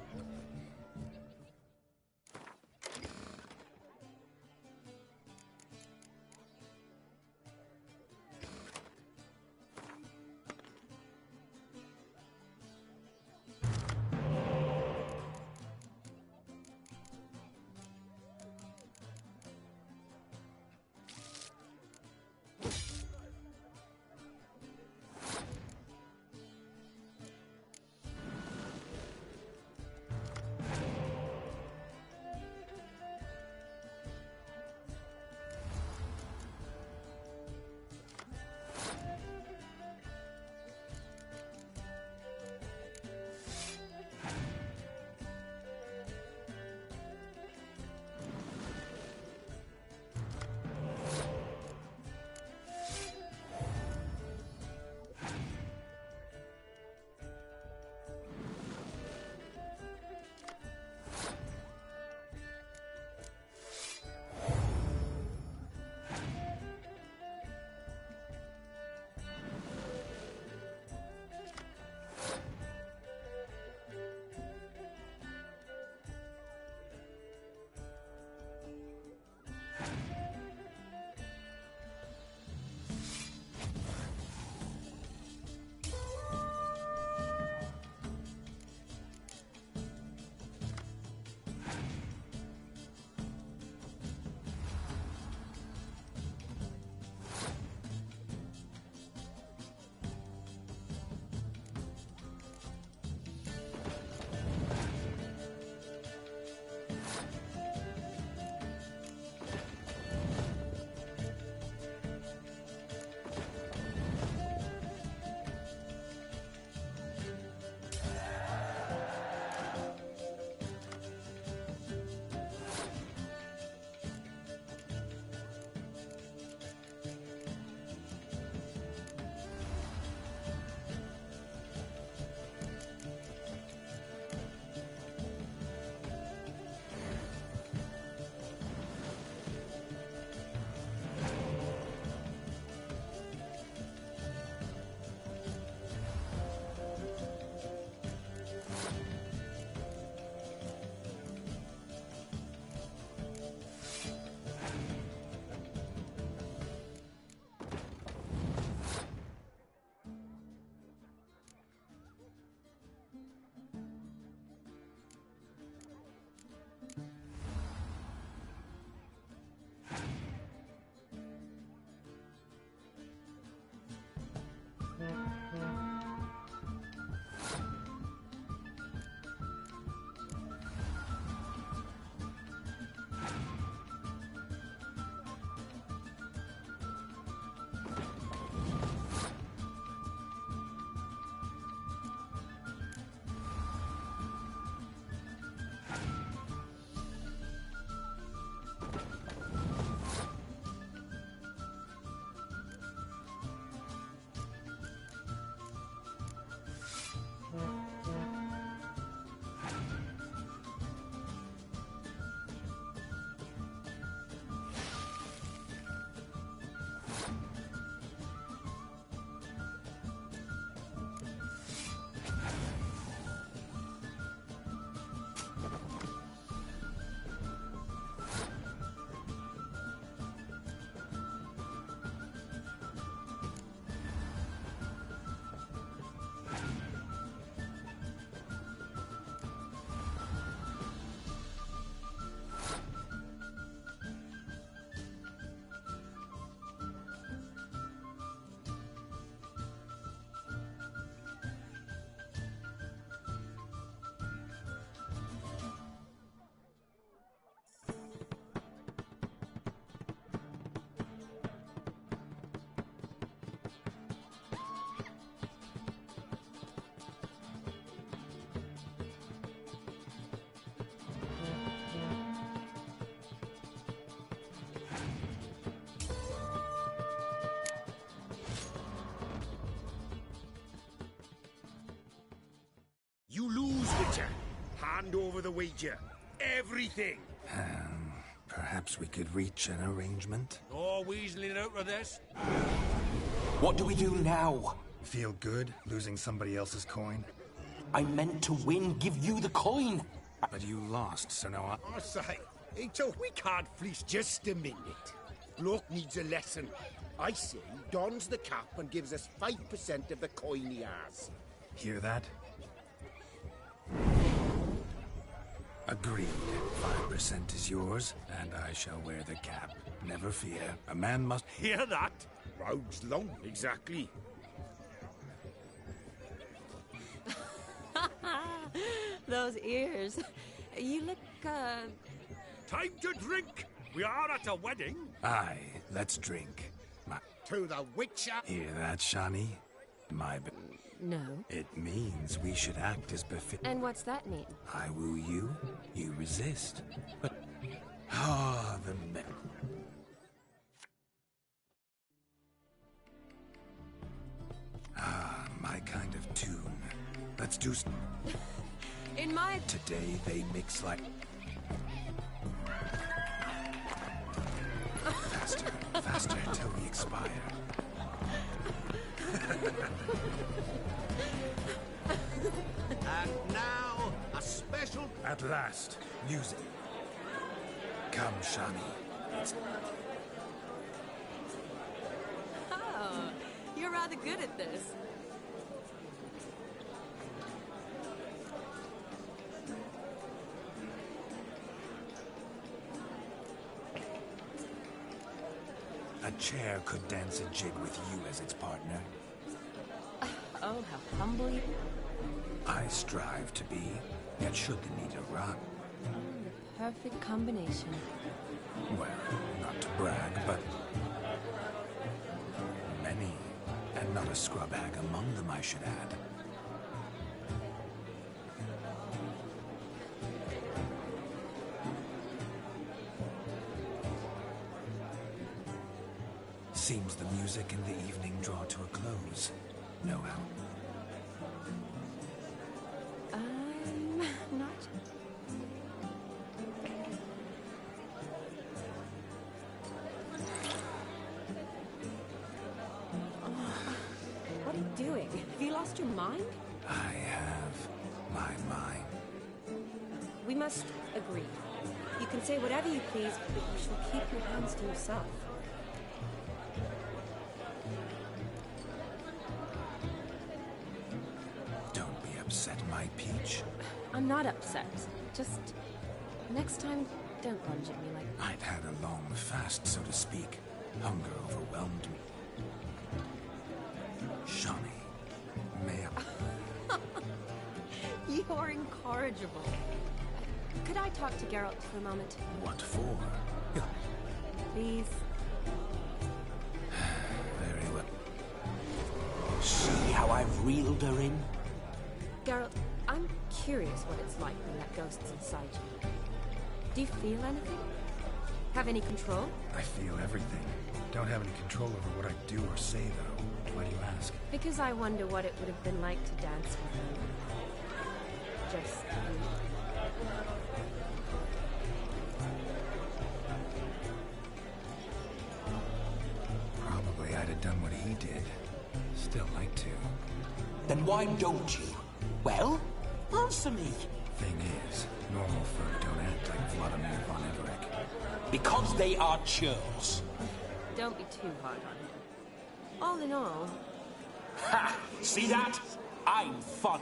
hand over the wager. Everything. Perhaps we could reach an arrangement? No weaseling out of this. What do we do now? Feel good, losing somebody else's coin? I meant to win, give you the coin. But you lost, so now I say, Ito, we can't fleece just a minute. Bloke needs a lesson. I say, dons the cap and gives us 5% of the coin he has. Hear that? Agreed. 5% is yours, and I shall wear the cap. Never fear. A man must... Hear that? Rogue's long, exactly. Those ears. You look, Time to drink! We are at a wedding. Aye, let's drink. To the Witcher. Hear that, Shani? No. It means we should act as befit. And what's that mean? I woo you, you resist. But... Ah, the men. Ah, my kind of tune. Let's do In my... Today they mix like... Faster, faster till we expire. And now, a special... At last, music. Come, Shani. Oh, you're rather good at this. A chair could dance a jig with you as its partner. Oh, how humble you... I strive to be, yet should the need arise. The perfect combination. Well, not to brag, but... many, and not a scrub hag among them, I should add. Seems the music and the evening draw to a close. No how. I'm not... What are you doing? Have you lost your mind? I have my mind. We must agree. You can say whatever you please, but you shall keep your hands to yourself. Don't be upset, my peach. I'm not upset. Just... next time, don't lunge at me like... I'd had a long fast, so to speak. Hunger overwhelmed me. Shani, may I... You're incorrigible. Could I talk to Geralt for a moment? What for? Please. Very well. See how I've reeled her in? Geralt, I'm curious what it's like when that ghost's inside you. Do you feel anything? Have any control? I feel everything. Don't have any control over what I do or say, though. Why do you ask? Because I wonder what it would have been like to dance with you. Just you. Probably I'd have done what he did. Still like to. Then why don't you? Well, answer me. Thing is, normal folk don't act like Vladimir von Everec. Because they are churls. Don't be too hard on him. All in all... Ha! See that? I'm fun.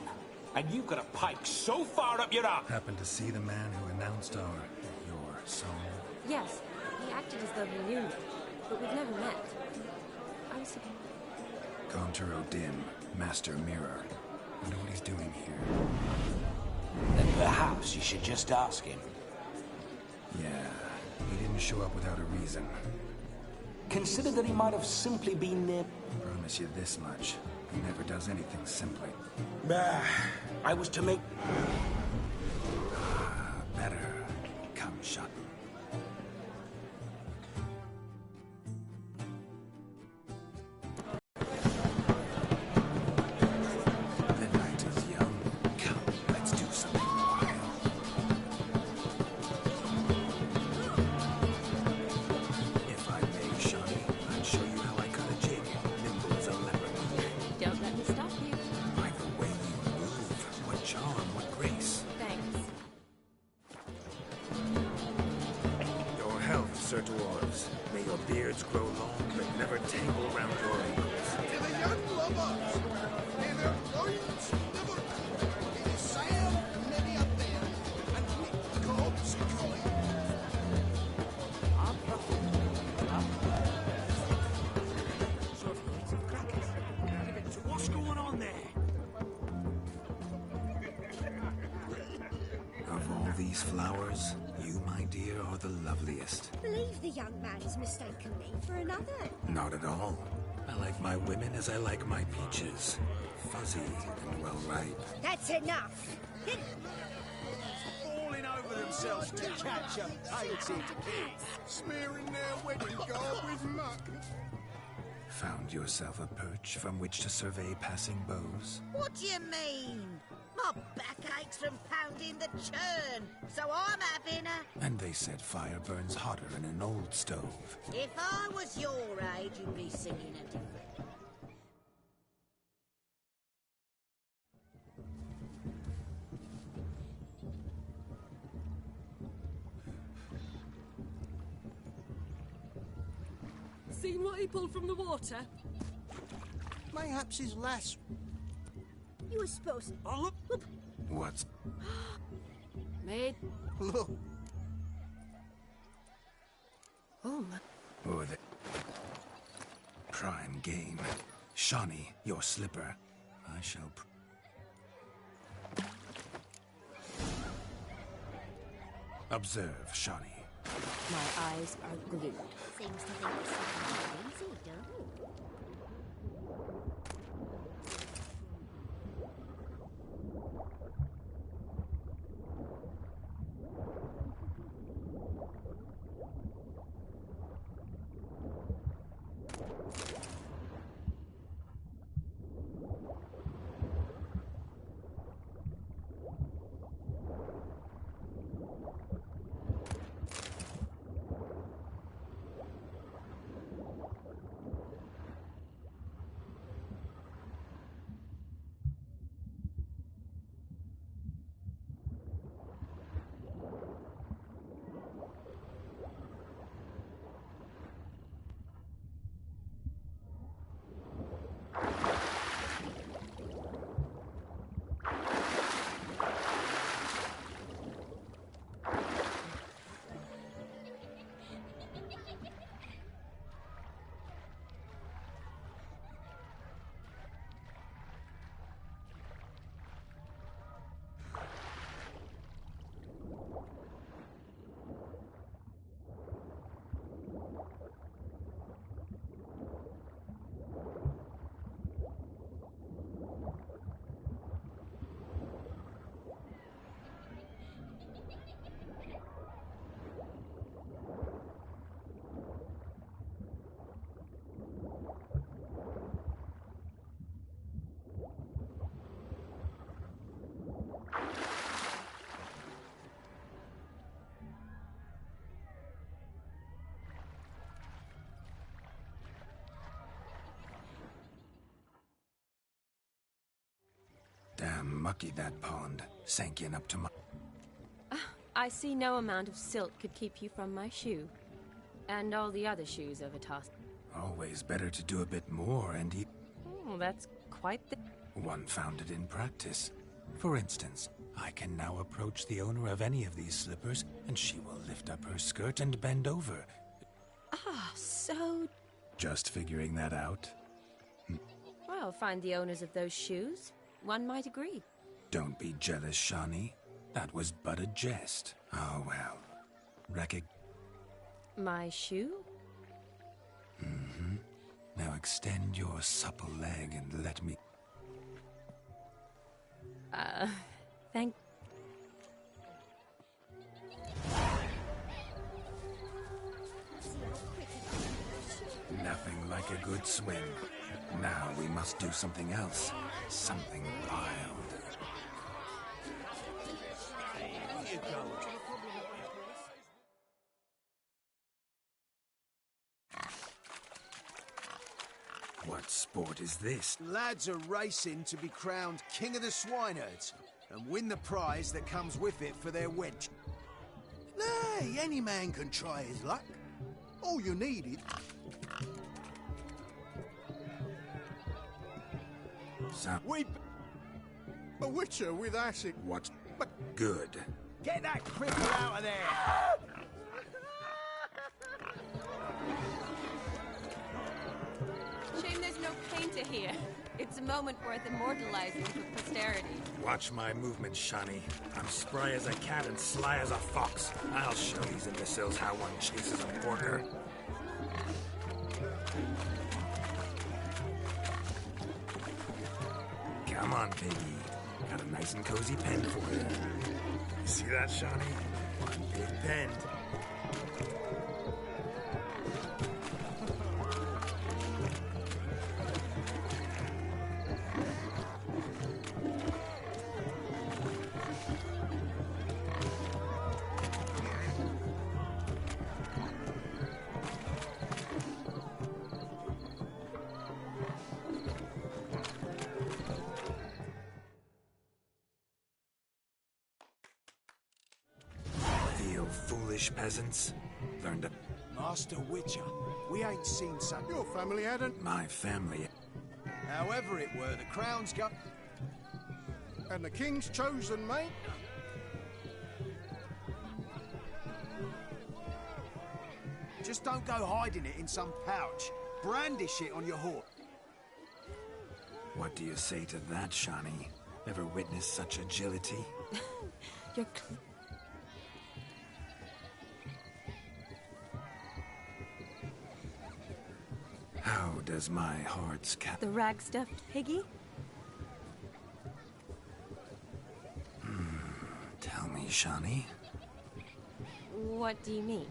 And you've got a pike so far up your arm. Happened to see the man who announced your song? Yes, he acted as though he knew me, but we've never met. I was... Gaunter O'Dim, Master Mirror. Wonder what he's doing here. Then perhaps you should just ask him. Yeah, he didn't show up without a reason. Consider that he might have simply been there. Promise you this much. He never does anything simply. I was to make... Better. Come, shut. The night is young. Come, let's do something wild. Beards grow long, but never tangle round your ankles. To the young lovers, may their loins never cool. It is sail many a bear, and meet corpse coin. What's going on there? Of all these flowers, you, my dear, are the loveliest. Believe the young man is mistaken me for another. Not at all. I like my women as I like my peaches. Fuzzy and well ripe. That's enough. Falling over themselves to catch a painted pig. Smearing their wedding garb with muck. Found yourself a perch from which to survey passing beaux? What do you mean? My back aches from pounding the churn, so I'm having a... And they said fire burns hotter in an old stove. If I was your age, you'd be singing a different... Seen what he pulled from the water? Mayhaps his lass. You were supposed to... Oh, look! What's... Maid. Look. Oh, my... Or the... Prime game. Shawnee, your slipper. I shall... Observe, Shawnee. My eyes are glued. Seems to think it's something easy, don't it? Damn mucky, that pond. Sank in up to my... I see no amount of silt could keep you from my shoe. And all the other shoes of Atas. Always better to do a bit more and eat... Oh, that's quite the... One found it in practice. For instance, I can now approach the owner of any of these slippers, and she will lift up her skirt and bend over. Ah, so... Just figuring that out? Well, find the owners of those shoes. One might agree. Don't be jealous, Shawnee. That was but a jest. Oh, well. My shoe? Mm-hmm. Now extend your supple leg and let me... Thank... Nothing like a good swim. Now we must do something else. Something wild. What sport is this? Lads are racing to be crowned King of the Swineherds and win the prize that comes with it for their wedge. Nay, any man can try his luck. All you needed... A witcher with acid. What? Good. Get that cripple out of there! Shame there's no painter here. It's a moment worth immortalizing for posterity. Watch my movements, Shani. I'm spry as a cat and sly as a fox. I'll show these imbeciles how one chases a porker. Come on, piggy. Got a nice and cozy pen for you. You see that, Shani? One big pen. Foolish peasants. Learn to... Master Witcher, we ain't seen such... Your family hadn't. My family... However it were, the crown's got... And the king's chosen, mate? Just don't go hiding it in some pouch. Brandish it on your horse. What do you say to that, Shani? Ever witnessed such agility? You're... How does my heart's The rag-stuffed piggy? Tell me, Shani. What do you mean?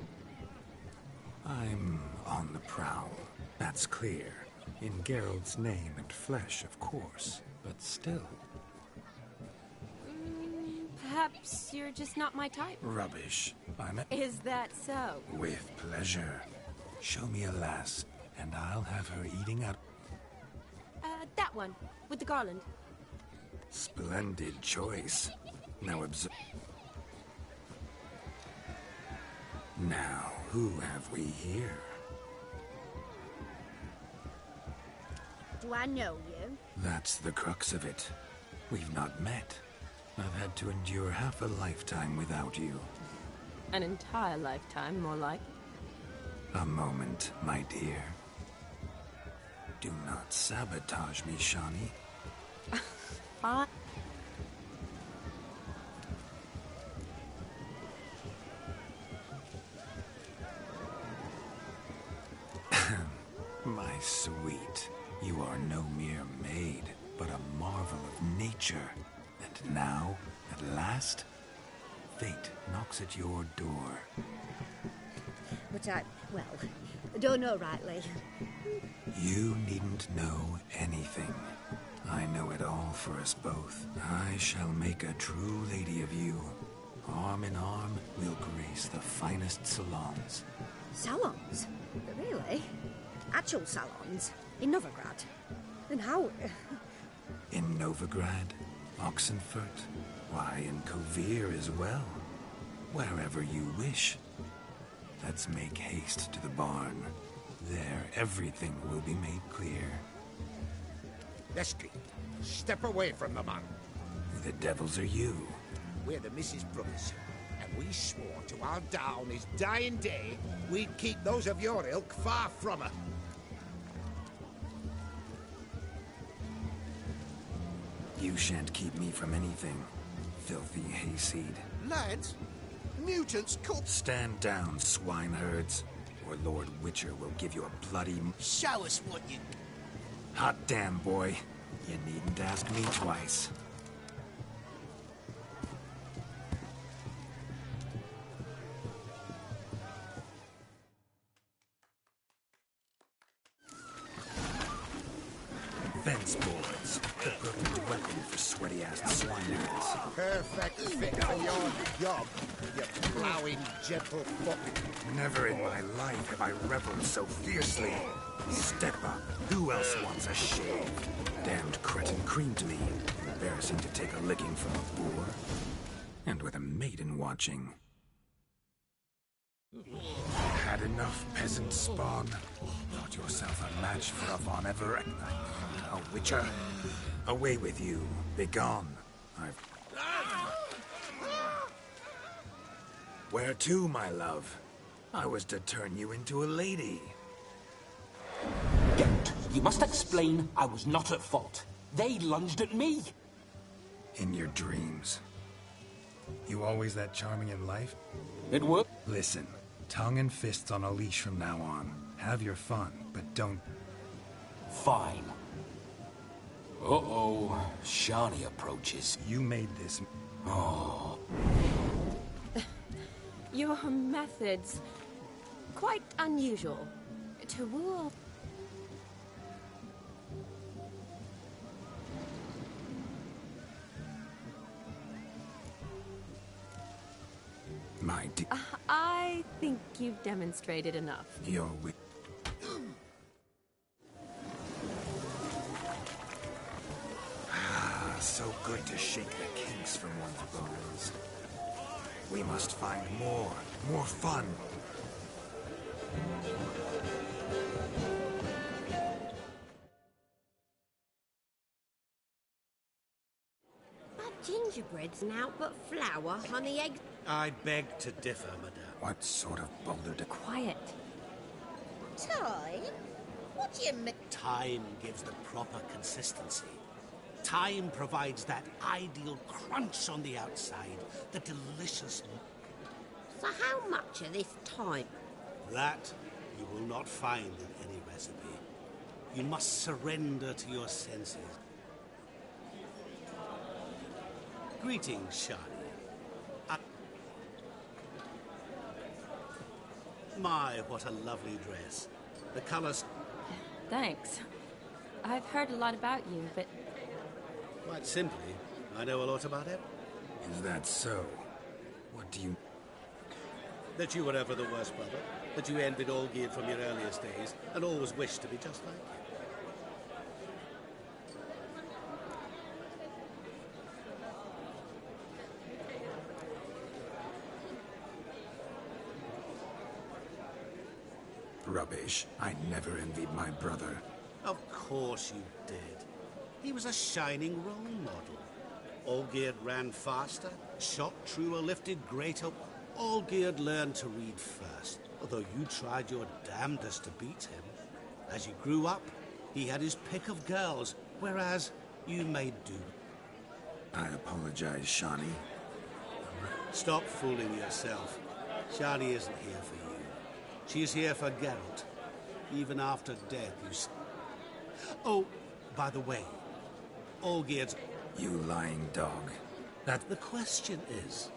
I'm on the prowl. That's clear. In Geralt's name and flesh, of course. But still. Perhaps you're just not my type. Rubbish. Is that so? With pleasure. Show me a lass, and I'll have her eating out. That one, with the garland. Splendid choice. Now observe. Now, who have we here? Do I know you? That's the crux of it. We've not met. I've had to endure half a lifetime without you. An entire lifetime, more like. A moment, my dear. Do not sabotage me, Shani. Fine. My sweet, you are no mere maid, but a marvel of nature. And now, at last, fate knocks at your door. But I don't know rightly. You needn't know anything. I know it all for us both. I shall make a true lady of you. Arm in arm, we'll grace the finest salons. Salons? Really? Actual salons? In Novigrad? And how... In Novigrad, Oxenfurt, why, in Kovir as well. Wherever you wish. Let's make haste to the barn. There, everything will be made clear. Leslie, step away from the man. Who the devils are you? We're the Mrs. Brothers, and we swore to our da on his dying day we'd keep those of your ilk far from her. You shan't keep me from anything, filthy hayseed. Lads, mutants could... Stand down, swineherds, or Lord Witcher will give you a bloody... Show us what you... Hot damn, boy. You needn't ask me twice. Fence boards. The perfect weapon for sweaty-ass swineherds. Perfect fit for your job, you plowing gentle foot. Never in my life have I reveled so fiercely. Step up. Who else wants a shave? Damned cretin creamed me. Embarrassing to take a licking from a boor. And with a maiden watching. had enough, peasant spawn. Thought yourself a match for a Von Everett. A witcher. Away with you. Begone. Where to, my love? I was to turn you into a lady. Geralt, you must explain I was not at fault. They lunged at me. In your dreams. You always that charming in life? It worked. Listen, tongue and fists on a leash from now on. Have your fun, but don't... Fine. Uh-oh. Shani approaches. You made this... Oh. Your methods... quite unusual. To woo... My dear... I think you've demonstrated enough. You're weak. So good to shake the kinks from one's bones. We must find more fun. But gingerbread's now but flour, honey, egg. I beg to differ, madame. What sort of boulder... Quiet. Time? What do you mean? Time gives the proper consistency. Time provides that ideal crunch on the outside, the delicious... So how much of this time? That you will not find in any recipe. You must surrender to your senses. Greetings, Shani. My, what a lovely dress. The colors... Thanks. I've heard a lot about you, but... Quite simply, I know a lot about it. Is that so? What do you... That you were ever the worst brother. That you envied Olgierd from your earliest days, and always wished to be just like him. Rubbish. I never envied my brother. Of course you did. He was a shining role model. Olgierd ran faster, shot truer, lifted greater. Olgierd learned to read first, although you tried your damnedest to beat him. As you grew up, he had his pick of girls, whereas you made do. I apologize, Shani. Stop fooling yourself. Shani isn't here for you. She's here for Geralt. Even after death, you... Oh, by the way, Olgierd's... You lying dog. The question is,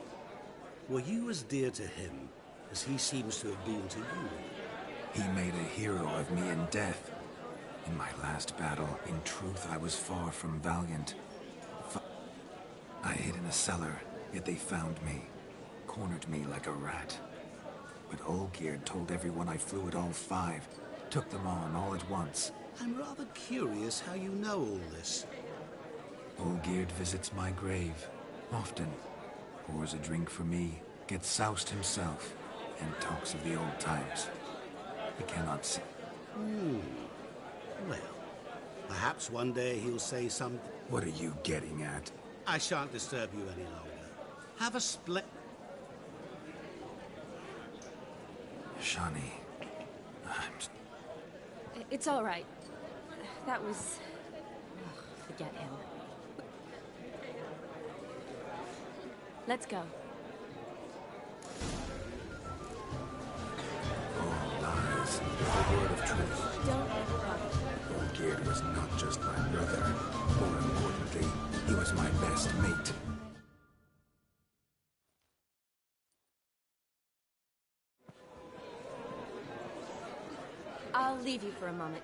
were you as dear to him as he seems to have been to you? He made a hero of me in death. In my last battle, in truth, I was far from valiant. I hid in a cellar, yet they found me. Cornered me like a rat. But Olgierd told everyone I flew at all 5. Took them on all at once. I'm rather curious how you know all this. Olgierd visits my grave, often. Pours a drink for me, gets soused himself, and talks of the old times. He cannot see. Well, perhaps one day he'll say something. What are you getting at? I shan't disturb you any longer. Have a split... Shani, It's all right. That was... forget him. Let's go. All lies. The word of truth. Don't run. Olgierd was not just my brother. More importantly, he was my best mate. I'll leave you for a moment.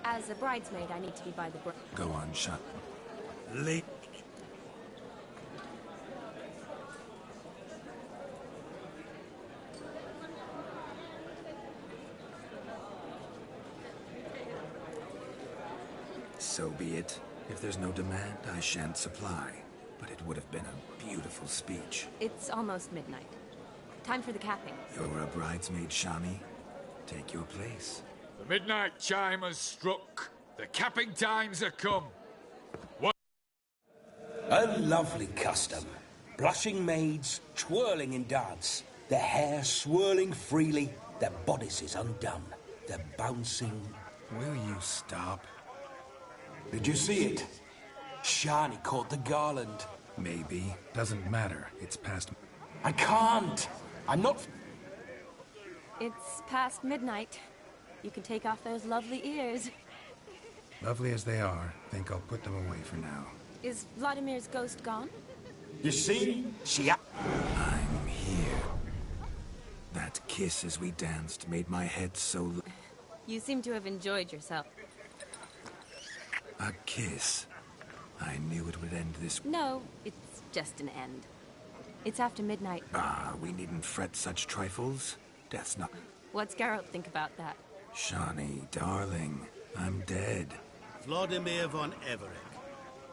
As a bridesmaid, I need to be by the brook. Go on, shut. Late. So be it. If there's no demand, I shan't supply. But it would have been a beautiful speech. It's almost midnight. Time for the capping. You're a bridesmaid, Shani? take your place. The midnight chime has struck. The capping times are come. What? A lovely custom. Blushing maids, twirling in dance, their hair swirling freely, their bodices undone, their bouncing... Will you stop? Did you see it? Shani caught the garland. Maybe. Doesn't matter. It's past... I can't! I'm not... It's past midnight. You can take off those lovely ears. Lovely as they are, think I'll put them away for now. Is Vladimir's ghost gone? You see? I'm here. That kiss as we danced made my head so... You seem to have enjoyed yourself. A kiss. I knew it would end this... No, it's just an end. It's after midnight. Ah, we needn't fret such trifles. Death's not... What's Geralt think about that? Shani, darling, I'm dead. Vladimir von Everec,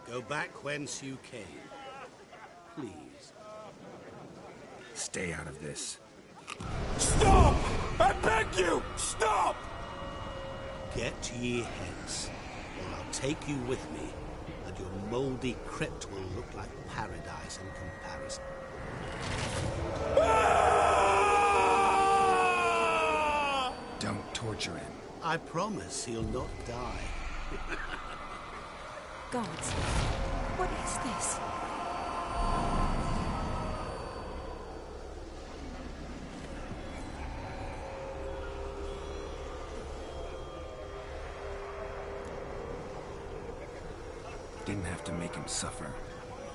go back whence you came. Please. Stay out of this. Stop! I beg you! Stop! Get ye hence, or I'll take you with me, and your mouldy crypt will look like paradise in comparison. Don't torture him. I promise he'll not die. Gods, what is this? Didn't have to make him suffer.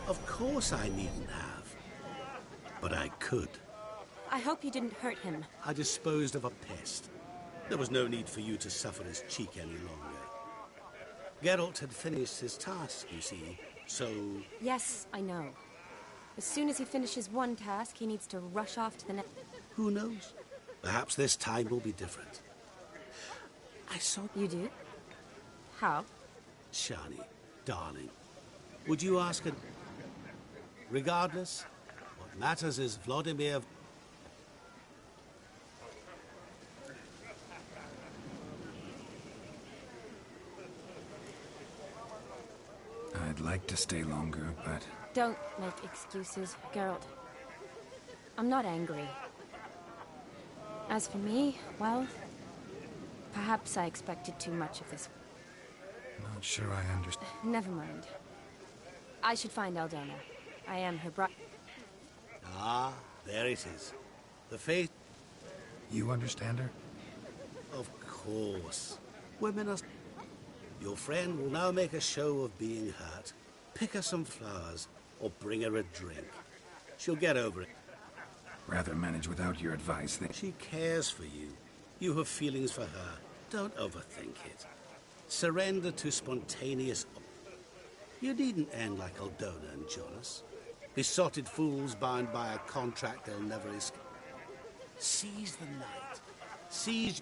Of course I needn't have. But I could. I hope you didn't hurt him. I disposed of a pest. There was no need for you to suffer his cheek any longer. Geralt had finished his task, you see, so... Yes, I know. As soon as he finishes one task, he needs to rush off to the next. Who knows? Perhaps this time will be different. I saw... You do? How? Shani, darling, would you ask her... Regardless, what matters is Vladimir... I'd like to stay longer, but... Don't make excuses, Geralt. I'm not angry. As for me, well... Perhaps I expected too much of this. Not sure I understand. Never mind. I should find Aldona. I am her bride. Ah, there it is. The faith... You understand her? Of course. Women are... Your friend will now make a show of being hurt. Pick her some flowers, or bring her a drink. She'll get over it. Rather manage without your advice than... She cares for you. You have feelings for her. Don't overthink it. Surrender to spontaneous... You needn't end like Aldona and Jonas. Besotted fools bound by a contract they'll never escape. Seize the night. Seize...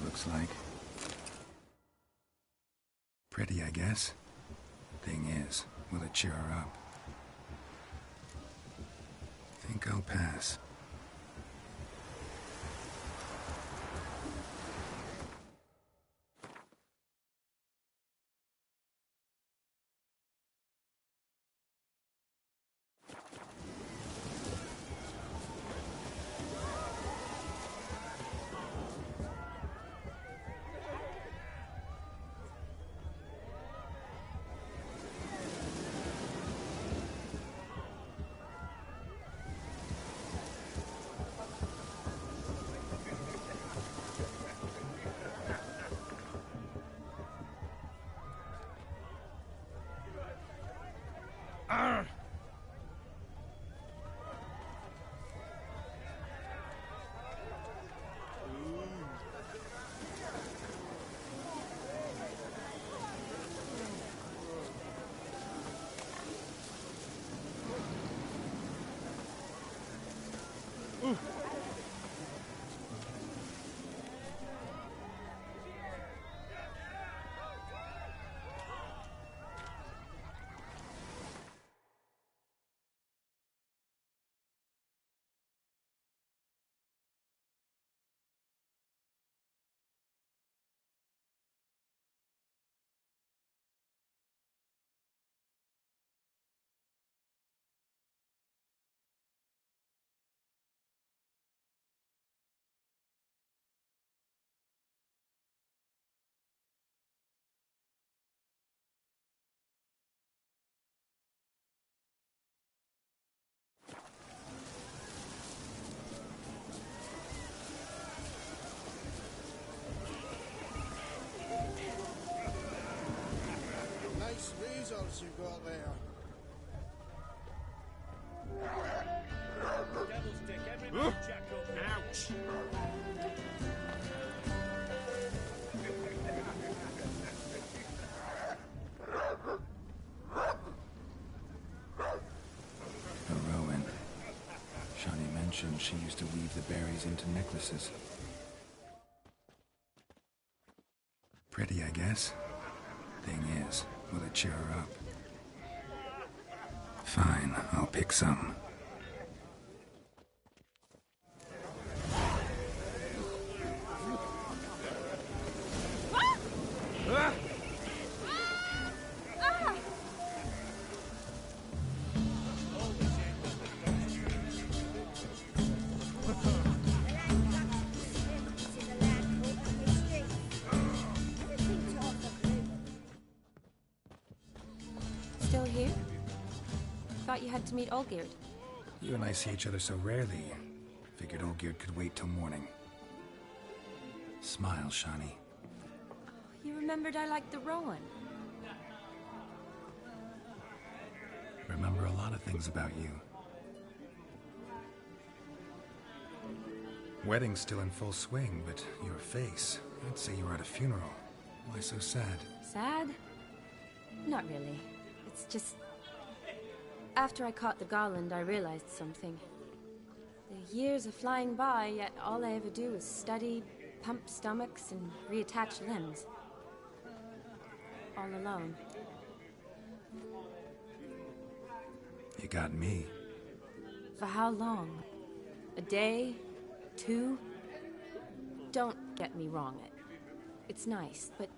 Looks like. Pretty, I guess. Thing is, will it cheer her up? think I'll pass. Nice razors you got there. Devil's dick, everybody jack up. Ouch! A Rowan. Shani mentioned she used to weave the berries into necklaces. Pretty, I guess. Thing is, will it cheer her up? Fine, I'll pick some. Still here? Thought you had to meet Olgierd. You and I see each other so rarely. Figured Olgierd could wait till morning. Smile, Shani. You remembered I liked the Rowan. Remember a lot of things about you. Wedding's still in full swing, but your face, I'd say you were at a funeral. Why so sad? Sad? Not really. It's just... After I caught the garland, I realized something. The years are flying by, yet all I ever do is study, pump stomachs, and reattach limbs. All alone. You got me. For how long? A day? 2? Don't get me wrong. It's nice, but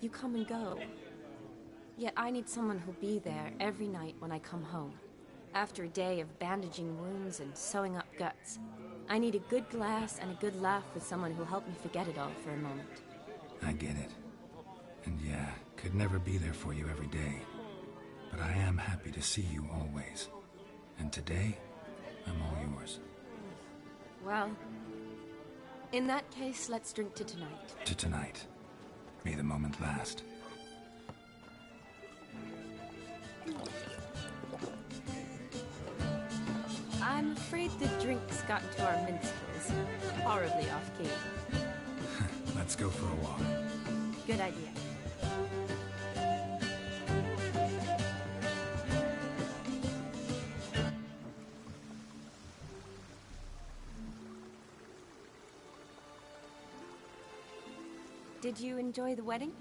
you come and go. Yet I need someone who'll be there every night when I come home. After a day of bandaging wounds and sewing up guts, I need a good glass and a good laugh with someone who'll help me forget it all for a moment. I get it. And yeah, could never be there for you every day. But I am happy to see you always. And today, I'm all yours. Well, in that case, let's drink to tonight. To tonight. May the moment last. I'm afraid the drinks got into our minstrels. Horribly off-key. Let's go for a walk. Good idea. Did you enjoy the wedding?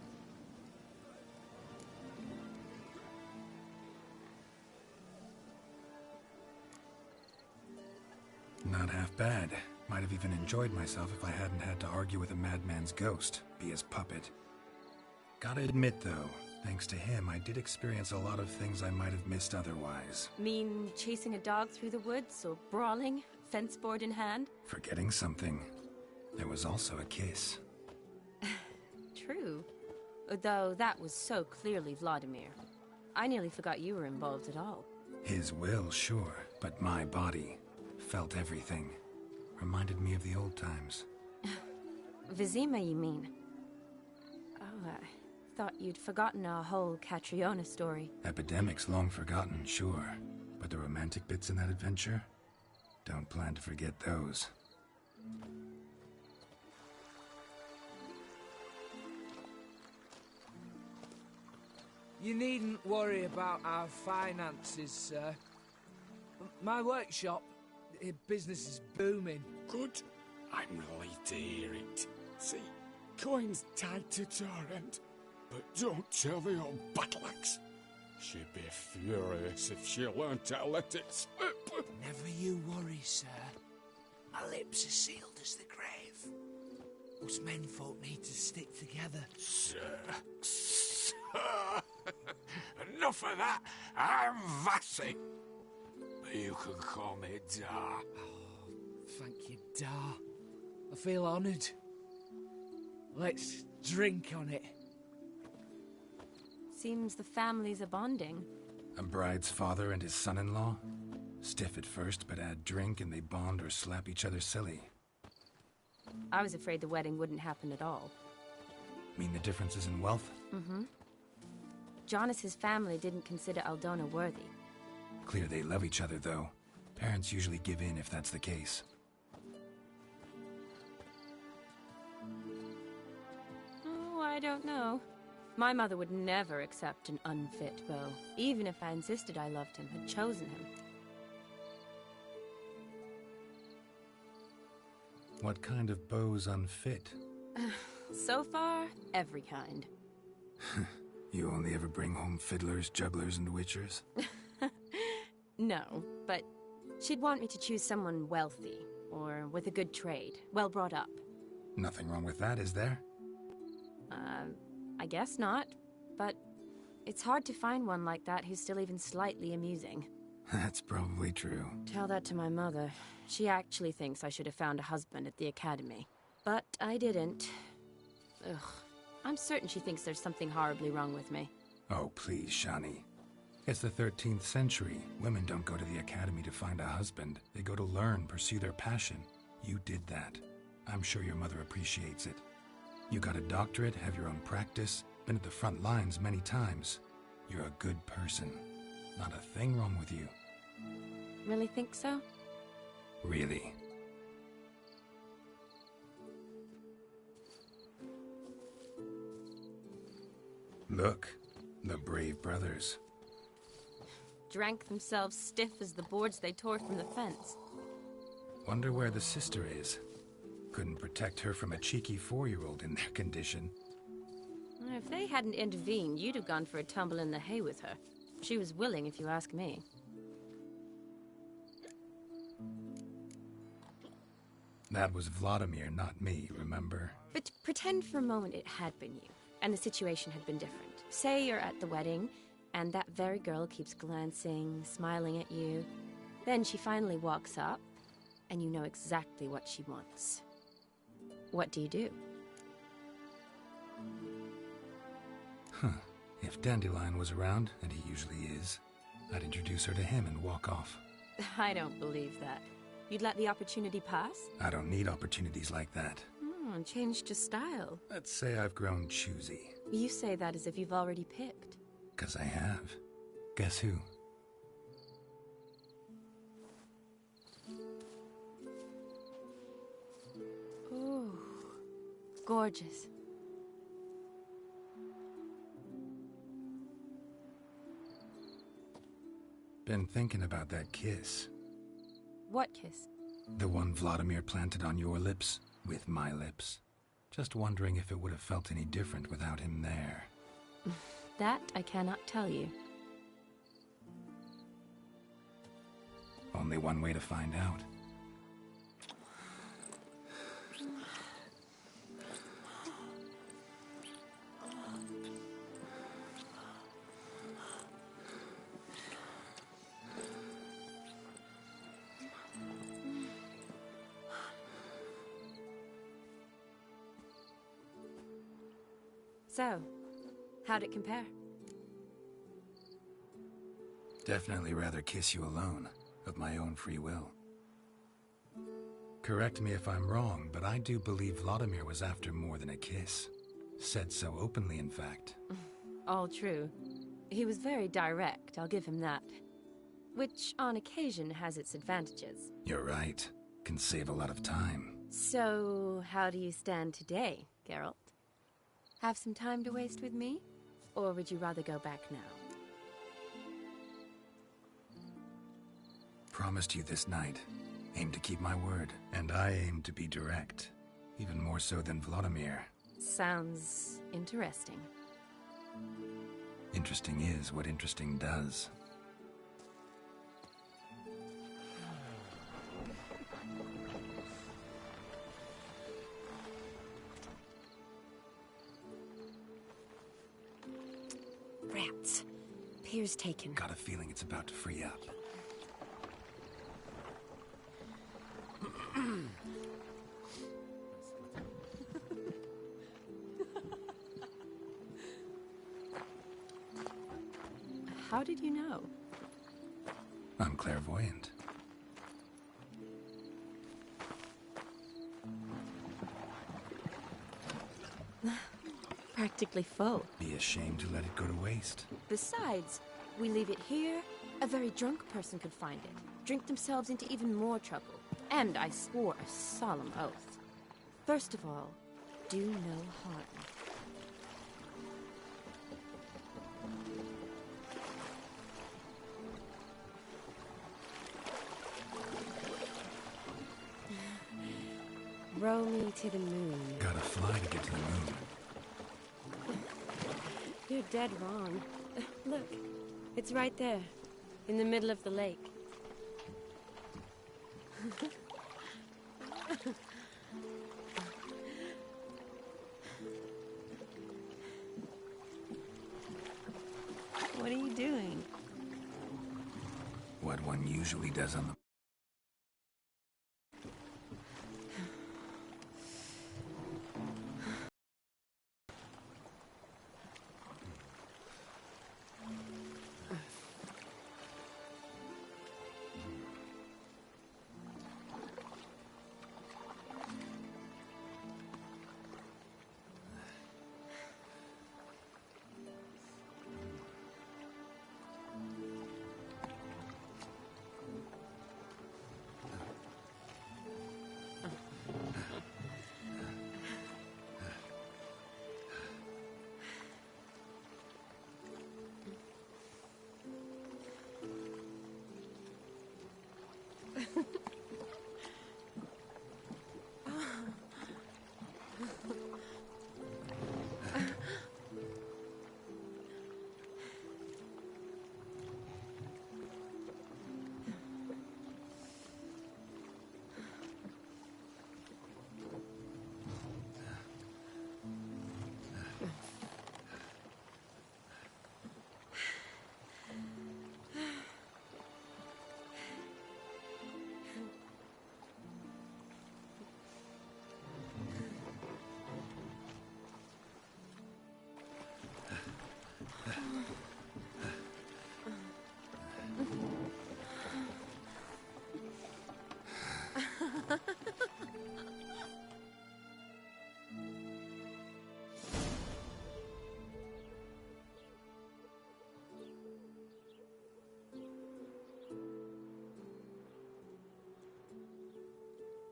Might have even enjoyed myself if I hadn't had to argue with a madman's ghost, be his puppet. Gotta admit, though, thanks to him, I did experience a lot of things I might have missed otherwise. Mean chasing a dog through the woods, or brawling, fence board in hand? Forgetting something. There was also a kiss. True. Though that was so clearly Vladimir. I nearly forgot you were involved at all. His will, sure, but my body felt everything. Reminded me of the old times. Vizima, you mean? Oh, I thought you'd forgotten our whole Catriona story. Epidemics long forgotten, sure. But the romantic bits in that adventure? Don't plan to forget those. You needn't worry about our finances, sir. My workshop, business is booming. Good. I'm relieved to hear it. See, coin's tied to Torrent, but don't tell the old battleaxe. She'd be furious if she learned to let it slip. Never you worry, sir. My lips are sealed as the grave. Us menfolk need to stick together. Sir. Enough of that. I'm Vassy. You can call me Dar. Oh, thank you, Dar. I feel honoured. Let's drink on it. Seems the families are bonding. A bride's father and his son-in-law? Stiff at first, but add drink and they bond or slap each other silly. I was afraid the wedding wouldn't happen at all. Mean the differences in wealth? Mm-hmm. Jonas's family didn't consider Aldona worthy. Clear they love each other, though. Parents usually give in if that's the case. Oh, I don't know. My mother would never accept an unfit beau, even if I insisted I loved him, had chosen him. What kind of beau's unfit? So far, every kind. You only ever bring home fiddlers, jugglers, and witchers? No, but she'd want me to choose someone wealthy, or with a good trade, well brought up. Nothing wrong with that, is there? I guess not, but it's hard to find one like that who's still even slightly amusing. That's probably true. Tell that to my mother. She actually thinks I should have found a husband at the academy. But I didn't. Ugh. I'm certain she thinks there's something horribly wrong with me. Oh, please, Shani. It's the 13th century. Women don't go to the academy to find a husband. They go to learn, pursue their passion. You did that. I'm sure your mother appreciates it. You got a doctorate, have your own practice, been at the front lines many times. You're a good person. Not a thing wrong with you. Really think so? Really. Look, the brave brothers. Drank themselves stiff as the boards they tore from the fence. Wonder where the sister is. Couldn't protect her from a cheeky 4-year-old in their condition. If they hadn't intervened, you'd have gone for a tumble in the hay with her. She was willing, if you ask me. That was Vladimir, not me, remember? But pretend for a moment it had been you, and the situation had been different. Say you're at the wedding, and that very girl keeps glancing, smiling at you. Then she finally walks up, and you know exactly what she wants. What do you do? Huh. If Dandelion was around, and he usually is, I'd introduce her to him and walk off. I don't believe that. You'd let the opportunity pass? I don't need opportunities like that. Changed your style. Let's say I've grown choosy. You say that as if you've already picked. 'Cause I have. Guess who? Ooh, gorgeous. Been thinking about that kiss. What kiss? The one Vladimir planted on your lips, with my lips. Just wondering if it would have felt any different without him there. That I cannot tell you. Only one way to find out. So, how'd it compare? Definitely rather kiss you alone, of my own free will. Correct me if I'm wrong, but I do believe Vladimir was after more than a kiss. Said so openly, in fact. All true. He was very direct, I'll give him that. Which, on occasion, has its advantages. You're right. Can save a lot of time. So, how do you stand today, Geralt? Have some time to waste with me? Or would you rather go back now? Promised you this night. Aim to keep my word. And I aim to be direct. Even more so than Vladimir. Sounds interesting. Interesting is what interesting does. Rats. Pier's taken. Got a feeling it's about to free up. How did you know? I'm clairvoyant. Practically full. Be ashamed to let it go to waste. Besides, we leave it here, a very drunk person could find it, drink themselves into even more trouble. And I swore a solemn oath. First of all, do no harm. Row me to the moon. Gotta fly to get to the moon. You're dead wrong. Look, it's right there, in the middle of the lake. What are you doing? What one usually does on the...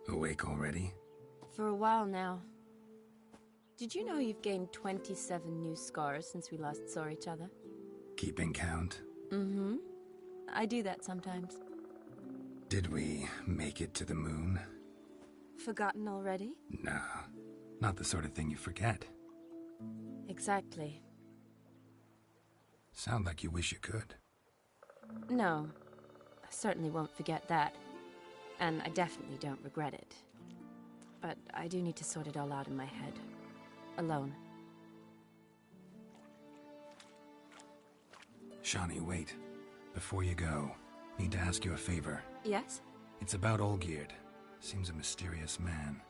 Awake already? For a while now. Did you know you've gained 27 new scars since we last saw each other? Keeping count? Mm-hmm. I do that sometimes. Did we make it to the moon? Forgotten already? No, not the sort of thing you forget. Exactly. Sound like you wish you could. No, I certainly won't forget that. And I definitely don't regret it. But I do need to sort it all out in my head. Alone. Shani, wait. Before you go, need to ask you a favor. Yes? It's about Olgierd. Seems a mysterious man.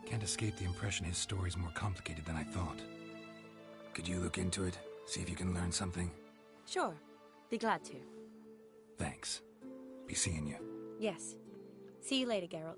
Can't escape the impression his story's more complicated than I thought. Could you look into it? See if you can learn something? Sure. Be glad to. Thanks. Be seeing you. Yes. See you later, Geralt.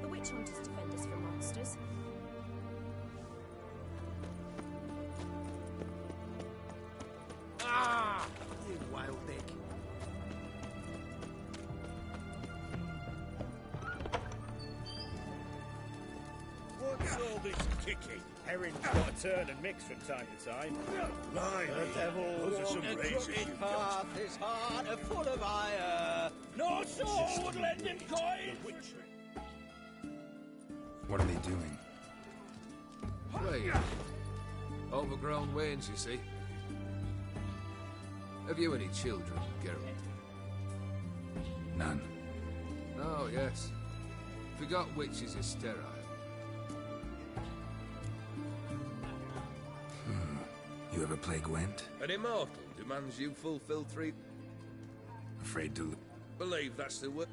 The witch hunters defend us from monsters. Ah! You wild dick. What's all this kicking? Herring's got to turn and mix from time to time. Blimey, The devil those are some walked a razors crooked you've got. path, his heart are full of ire. No soul would lend him coin. What are they doing? Playing. Overgrown wains, you see. Have you any children, Geralt? None. Oh, yes. Forgot witches are sterile. You ever play Gwent? An immortal demands you fulfill 3... Afraid to... Believe that's the word.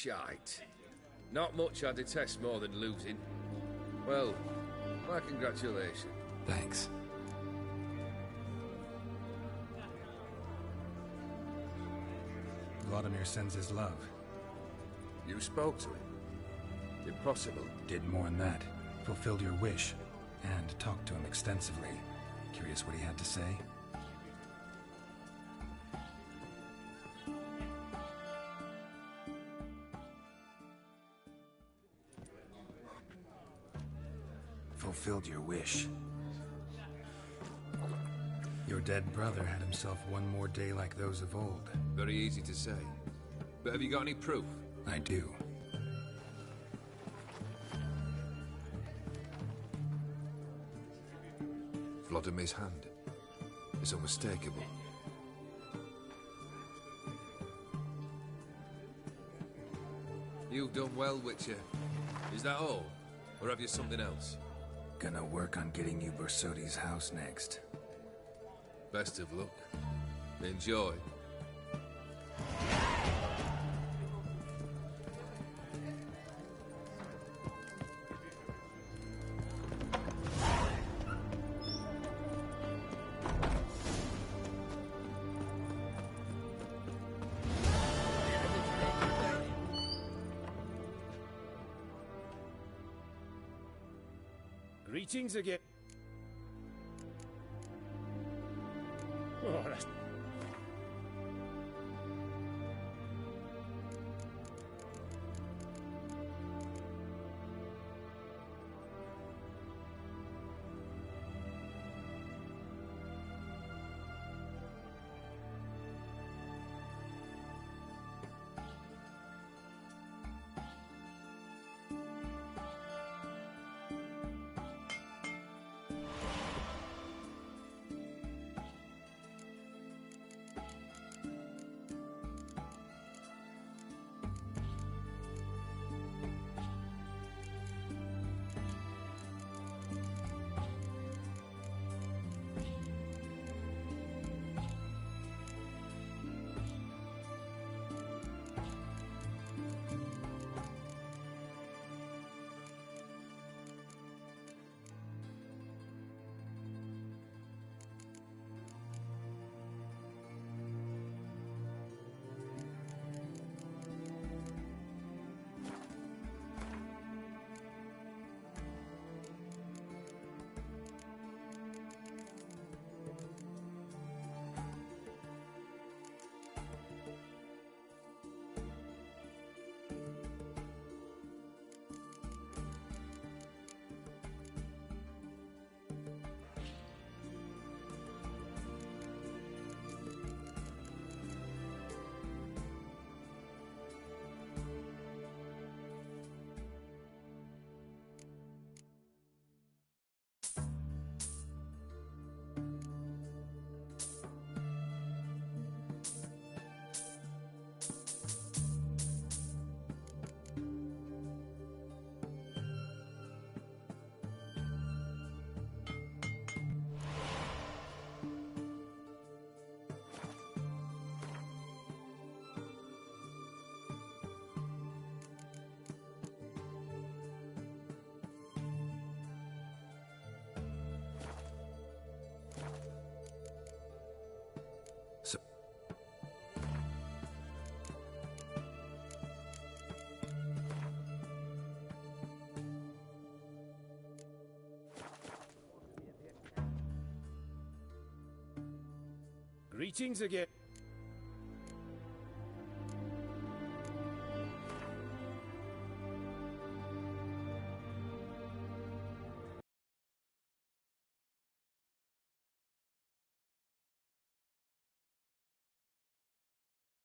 shite. Not much I detest more than losing. Well, my congratulations. Thanks. Vladimir sends his love. You spoke to him? Impossible. Did more than that. Fulfilled your wish. And talked to him extensively. Curious what he had to say? Fulfilled your wish. Your dead brother had himself one more day like those of old. Very easy to say. But have you got any proof? I do. Vladimir's hand. It's unmistakable. You've done well, Witcher. Is that all? Or have you something else? Gonna work on getting you Bersodi's house next. Best of luck. Enjoy. Greetings again. Oh, that's... Greetings again.